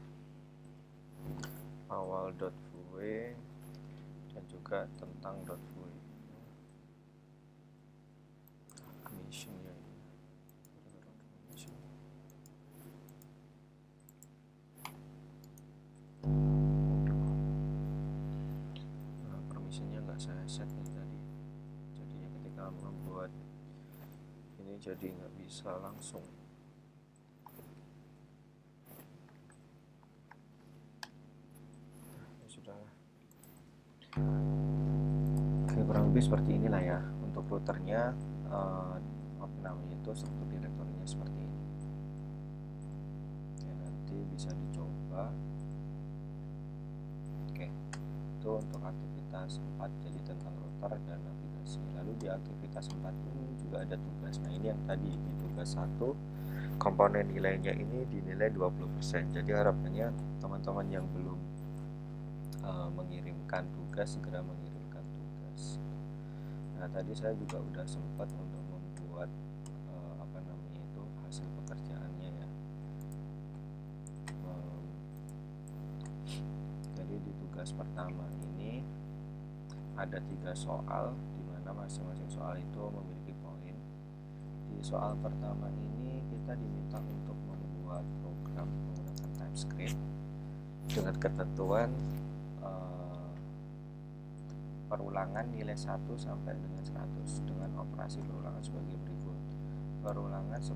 awal.voe dan juga tentang.voe. Missionnya permissionnya nggak saya set nih tadi, jadinya ketika membuat ini jadi nggak bisa langsung. Ya sudah. Oke, kurang lebih seperti inilah ya untuk routernya. Apa namanya itu, struktur direktorinya seperti ini ya, nanti bisa dicoba. Oke, itu untuk aktivitas 4, jadi tentang router dan navigasi. Lalu di aktivitas 4 ini juga ada tugas. Nah, ini yang tadi di tugas 1 komponen nilainya ini dinilai 20%. Jadi harapannya teman-teman yang belum mengirimkan tugas segera mengirimkan tugas. Nah, tadi saya juga udah sempat untuk membuat apa namanya itu hasil pekerjaannya ya. Jadi di tugas pertama ini ada 3 soal, di mana masing-masing soal itu memiliki poin. Di soal pertama ini kita diminta untuk membuat program menggunakan TypeScript dengan ketentuan perulangan nilai 1 sampai dengan 100 dengan operasi perulangan sebagai berikut. Perulangan 10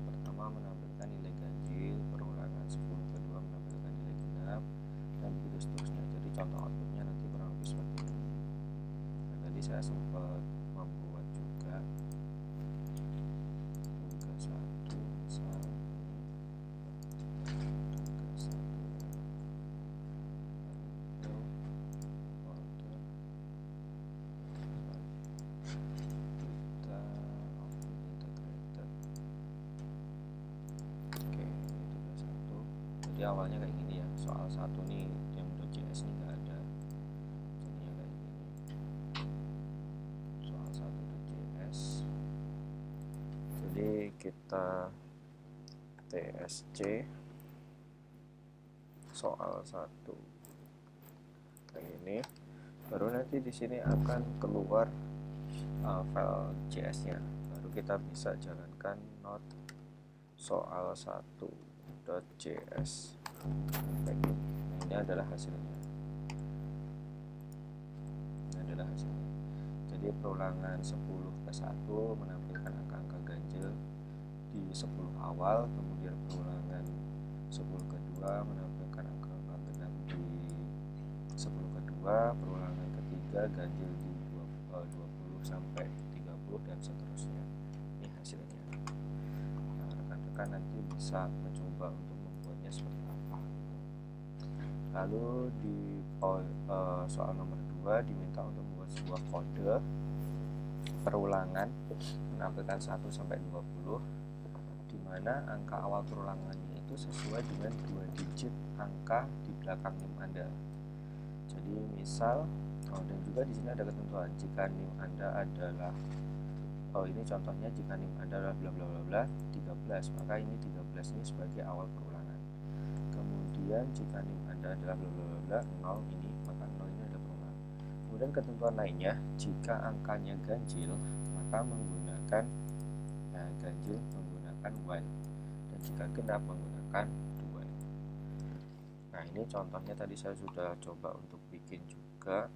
pertama menampilkan nilai ganjil, perulangan 10 kedua menampilkan nilai genap, dan begitu seterusnya. Jadi contoh outputnya nanti kurang lebih seperti ini. Nah, tadi saya sempat membuat juga tugas 1 misal tugas 1 jadi awalnya kayak gini ya, soal 1 nih yang .js ini nggak ada, jadinya kayak gini. Soal 1 .js, jadi kita tsc soal 1 kayak ini, baru nanti di sini akan keluar file JS-nya, baru kita bisa jalankan node soal 1.js kayak gini. Nah, ini adalah hasilnya. Jadi perulangan 10 ke 1 menampilkan angka-angka ganjil di 10 awal, kemudian perulangan 10 kedua menampilkan angka-angka genap di 10 kedua, perulangan ketiga ganjil di 20 sampai 30 dan seterusnya. Ini hasilnya. Nah, rekan-rekan nanti bisa mencoba untuk membuatnya seperti apa. Lalu di soal nomor 2 diminta untuk membuat sebuah kode perulangan menampilkan 1 sampai 20, di mana angka awal perulangannya itu sesuai dengan 2 digit angka di belakang NIM Anda. Jadi misal dan juga di sini ada ketentuan jika NIM Anda adalah ini contohnya, jika NIM Anda adalah bla bla bla bla 13, maka ini 13 ini sebagai awal perulangan. Kemudian jika NIM Anda adalah bla bla bla bla 0 ini, maka 0 ini adalah perulangan. Kemudian ketentuan lainnya, jika angkanya ganjil maka menggunakan ganjil menggunakan while, dan jika genap menggunakan do while. Nah, ini contohnya tadi saya sudah coba untuk bikin juga.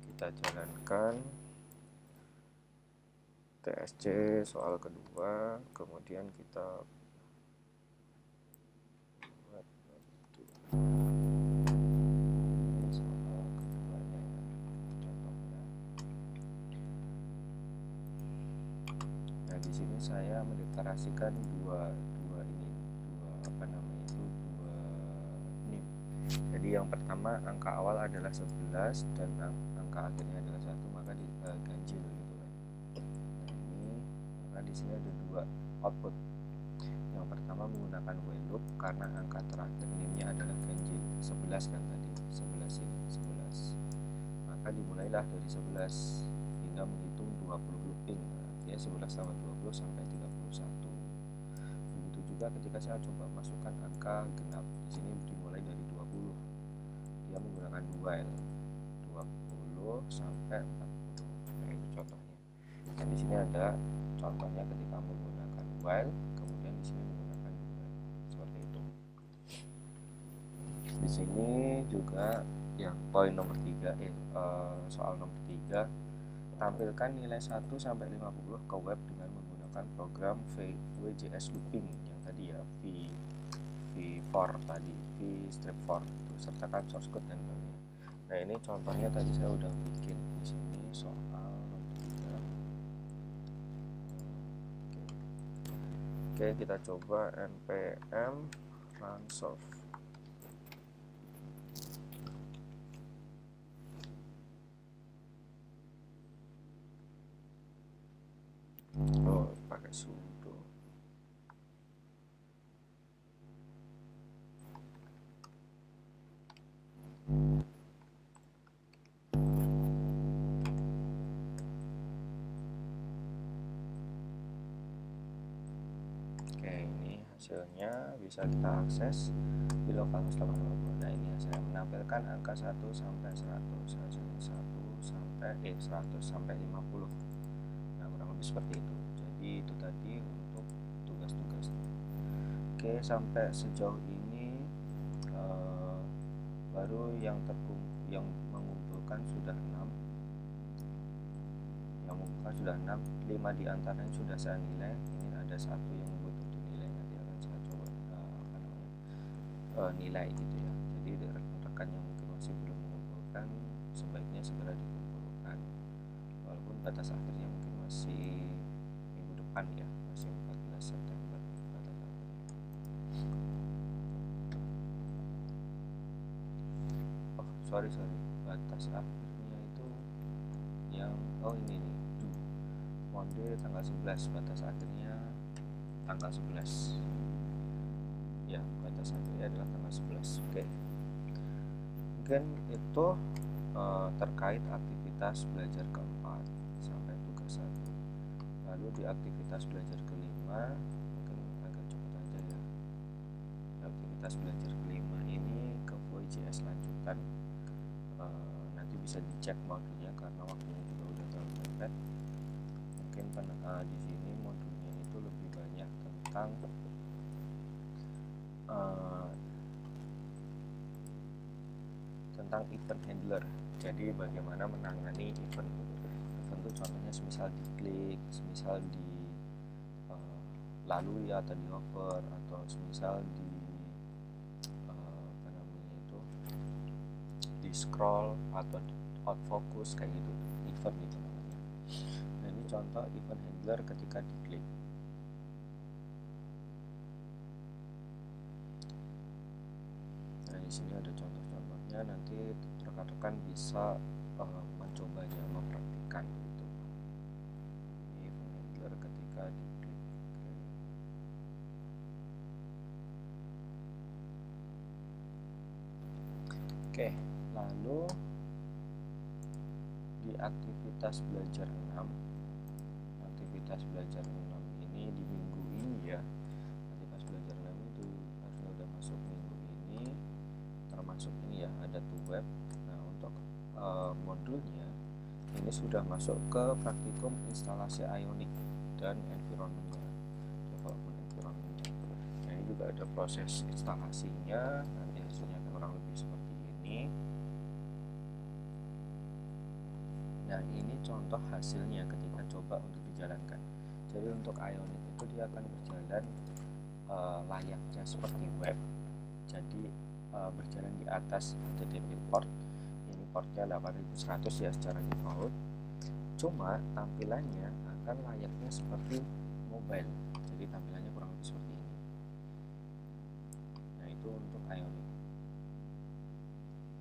Kita jalankan TSC soal kedua, kemudian kita buat soal keduanya contohnya. Nah, di sini saya mendeklarasikan dua NIM. Jadi yang pertama angka awal adalah 11 dan angka akhirnya adalah 1, maka ganjil gitu kan. Nah, maka di sini ada dua output. Yang pertama menggunakan while loop karena angka terakhir NIM-nya adalah ganjil 11 kan tadi, 11 ini 11. Maka dimulailah dari 11 hingga menghitung 20 looping. Artinya 11 tambah 20 sampai 31. Begitu juga ketika saya coba masukkan angka genap, di sini dimulai dari 20. Dia menggunakan while 20 sampai 40. Nah, itu contohnya. Dan di sini ada contohnya ketika menggunakan while, kemudian di sini menggunakan while. Seperti itu. Di sini juga yang poin nomor 3 soal nomor 3, tampilkan nilai 1 sampai 50 ke web dengan menggunakan program WJS looping yang tadi ya, V4 tadi, V-strip4 itu, sertakan source code dan lainnya. Nah, ini contohnya tadi saya udah bikin di sini soal nomor 3. Oke, kita coba npm run solve. Pakai sudo. Oke, ini hasilnya bisa kita akses di localhost 80. Nah, ini hasilnya menampilkan angka 1 sampai 100, hasilnya 100 sampai 50. Nah, kurang lebih seperti itu. Jadi itu tadi untuk tugas-tugas. Oke, sampai sejauh ini baru yang mengumpulkan sudah 6. Yang mengumpulkan sudah 6, 5 diantaranya sudah saya nilai. Ini ada satu yang butuh dinilai, nanti akan saya coba nilai gitu ya. Jadi rekan-rekan yang mungkin masih belum mengumpulkan, sebaiknya segera dikumpulkan, walaupun batas akhirnya mungkin masih minggu depan ya, masih 14 September batas akhirnya. Sorry, batas akhirnya itu yang ini nih, Monday tanggal 11, batas akhirnya tanggal 11 ya, batas akhirnya adalah tanggal 11. Oke, mungkin itu terkait aktivitas belajar keempat sampai tugas 1. Lalu di aktivitas belajar kelima mungkin agak cepat aja ya. Aktivitas belajar kelima ini ke VJS lanjutan, nanti bisa dicek modulnya karena waktunya juga udah terlalu mepet. Mungkin di sini modulnya itu lebih banyak tentang event handler. Jadi bagaimana menangani event itu contohnya semisal diklik, semisal di lalui atau di hover, atau semisal di di scroll atau out focus kayak gitu, event itu namanya. Nah, ini contoh event handler ketika diklik. Nah, di sini ada contoh-contohnya, nanti rekan-rekan bisa mencobanya, mempraktikkan gitu. Ini event handler ketika diklik. Oke, lalu di aktivitas belajar 6, aktivitas belajar 6 ini di minggu ini ya, aktivitas belajar 6 itu harusnya udah masuk minggu ini, termasuk ini ya, ada to web. Nah, untuk modulnya ini sudah masuk ke praktikum instalasi Ionic dan environment-nya, development environment. Nah, ini juga ada proses instalasinya, nanti hasilnya kurang lebih seperti ini. Nah, ini contoh hasilnya ketika coba untuk dijalankan. Jadi untuk Ionic itu dia akan berjalan layaknya seperti web. Jadi berjalan di atas HTTP port. Ini portnya 8100 ya secara default. Cuma tampilannya akan layaknya seperti mobile. Jadi tampilannya kurang lebih seperti ini. Nah, itu untuk Ionic.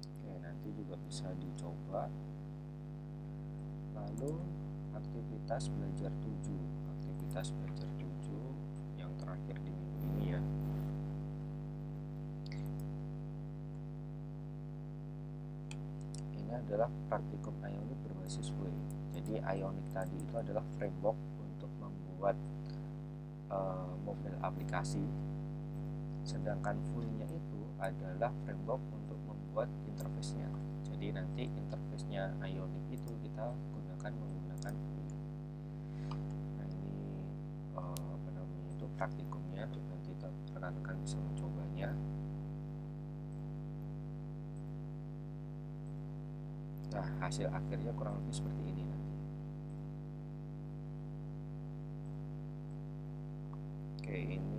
Oke, nanti juga bisa dicoba. Lalu aktivitas belajar 7 yang terakhir di minggu ini ya. Ini adalah praktikum Ionic berbasis Vue. Jadi Ionic tadi itu adalah framework untuk membuat mobile aplikasi, sedangkan Vue-nya itu adalah framework untuk membuat interface-nya. Jadi nanti interface-nya Ionic itu kita gunakan menggunakan Vue. Nah, ini itu praktikumnya, nanti rekan-rekan bisa mencobanya. Nah, hasil akhirnya kurang lebih seperti ini nanti. Oke, ini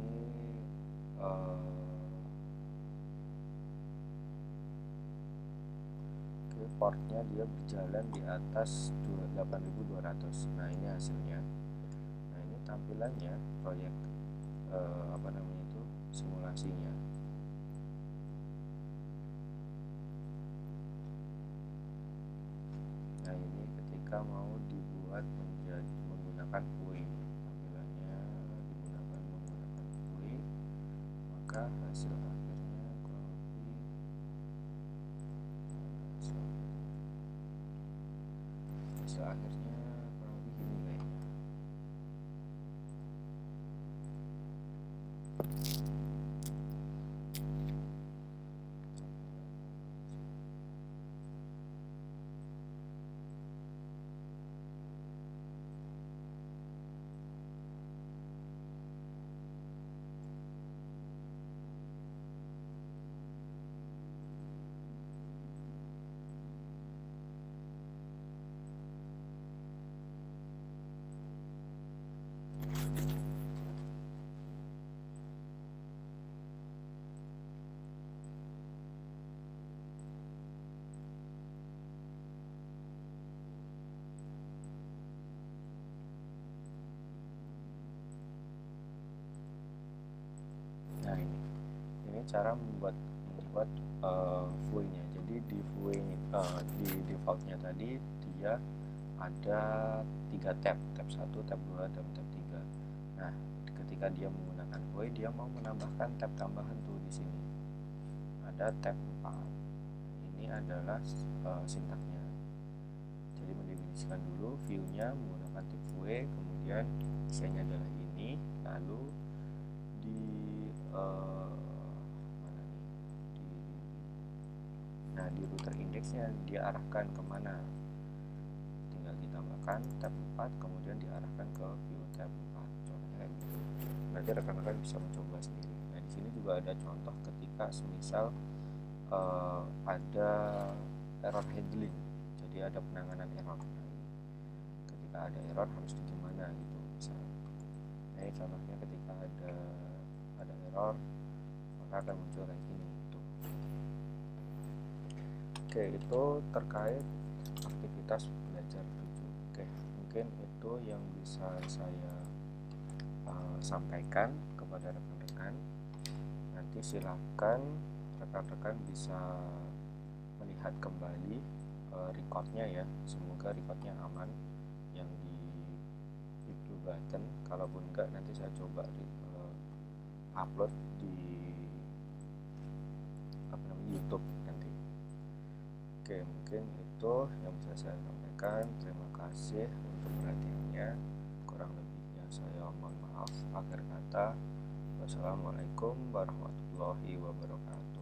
portnya dia berjalan di atas 8200. Nah, ini hasilnya. Nah, ini tampilannya proyek simulasinya. Nah, ini ketika mau dibuat menggunakan Vue, tampilannya digunakan menggunakan Vue, maka hasil akhirnya kurang lebih hasil akhirnya kurang lebih gini kayaknya. Nah, ini cara membuat Vue-nya. Jadi di Vue di defaultnya tadi dia ada 3 tab 1, tab 2, dan tab 3. Nah, ketika dia menggunakan Vue, dia mau menambahkan tab tambahan tuh di sini. Ada tab 4. Ini adalah sintaknya. Jadi mendefinisikan dulu view-nya menggunakan tip Vue, kemudian desainnya adalah ini, lalu di di router indexnya dia arahkan kemana, tinggal ditambahkan tab 4 kemudian diarahkan ke view tab 4, contohnya gitu. Nanti rekan-rekan bisa mencoba sendiri. Nah, di sini juga ada contoh ketika semisal ada error handling, jadi ada penanganan error. Ketika ada error harus gimana gitu misalnya. Nah, ini contohnya ketika ada error maka akan muncul kayak gini gitu. Oke, itu terkait aktivitas belajar 7. Oke, mungkin itu yang bisa saya sampaikan kepada rekan-rekan. Nanti silakan rekan-rekan bisa melihat kembali recordnya ya. Semoga recordnya aman yang di blue button. Kalaupun enggak, nanti saya coba upload di YouTube nanti. Oke, mungkin itu yang bisa saya sampaikan. Terima kasih untuk perhatiannya. Kurang lebihnya saya mohon maaf. Akhir kata, wassalamualaikum warahmatullahi wabarakatuh.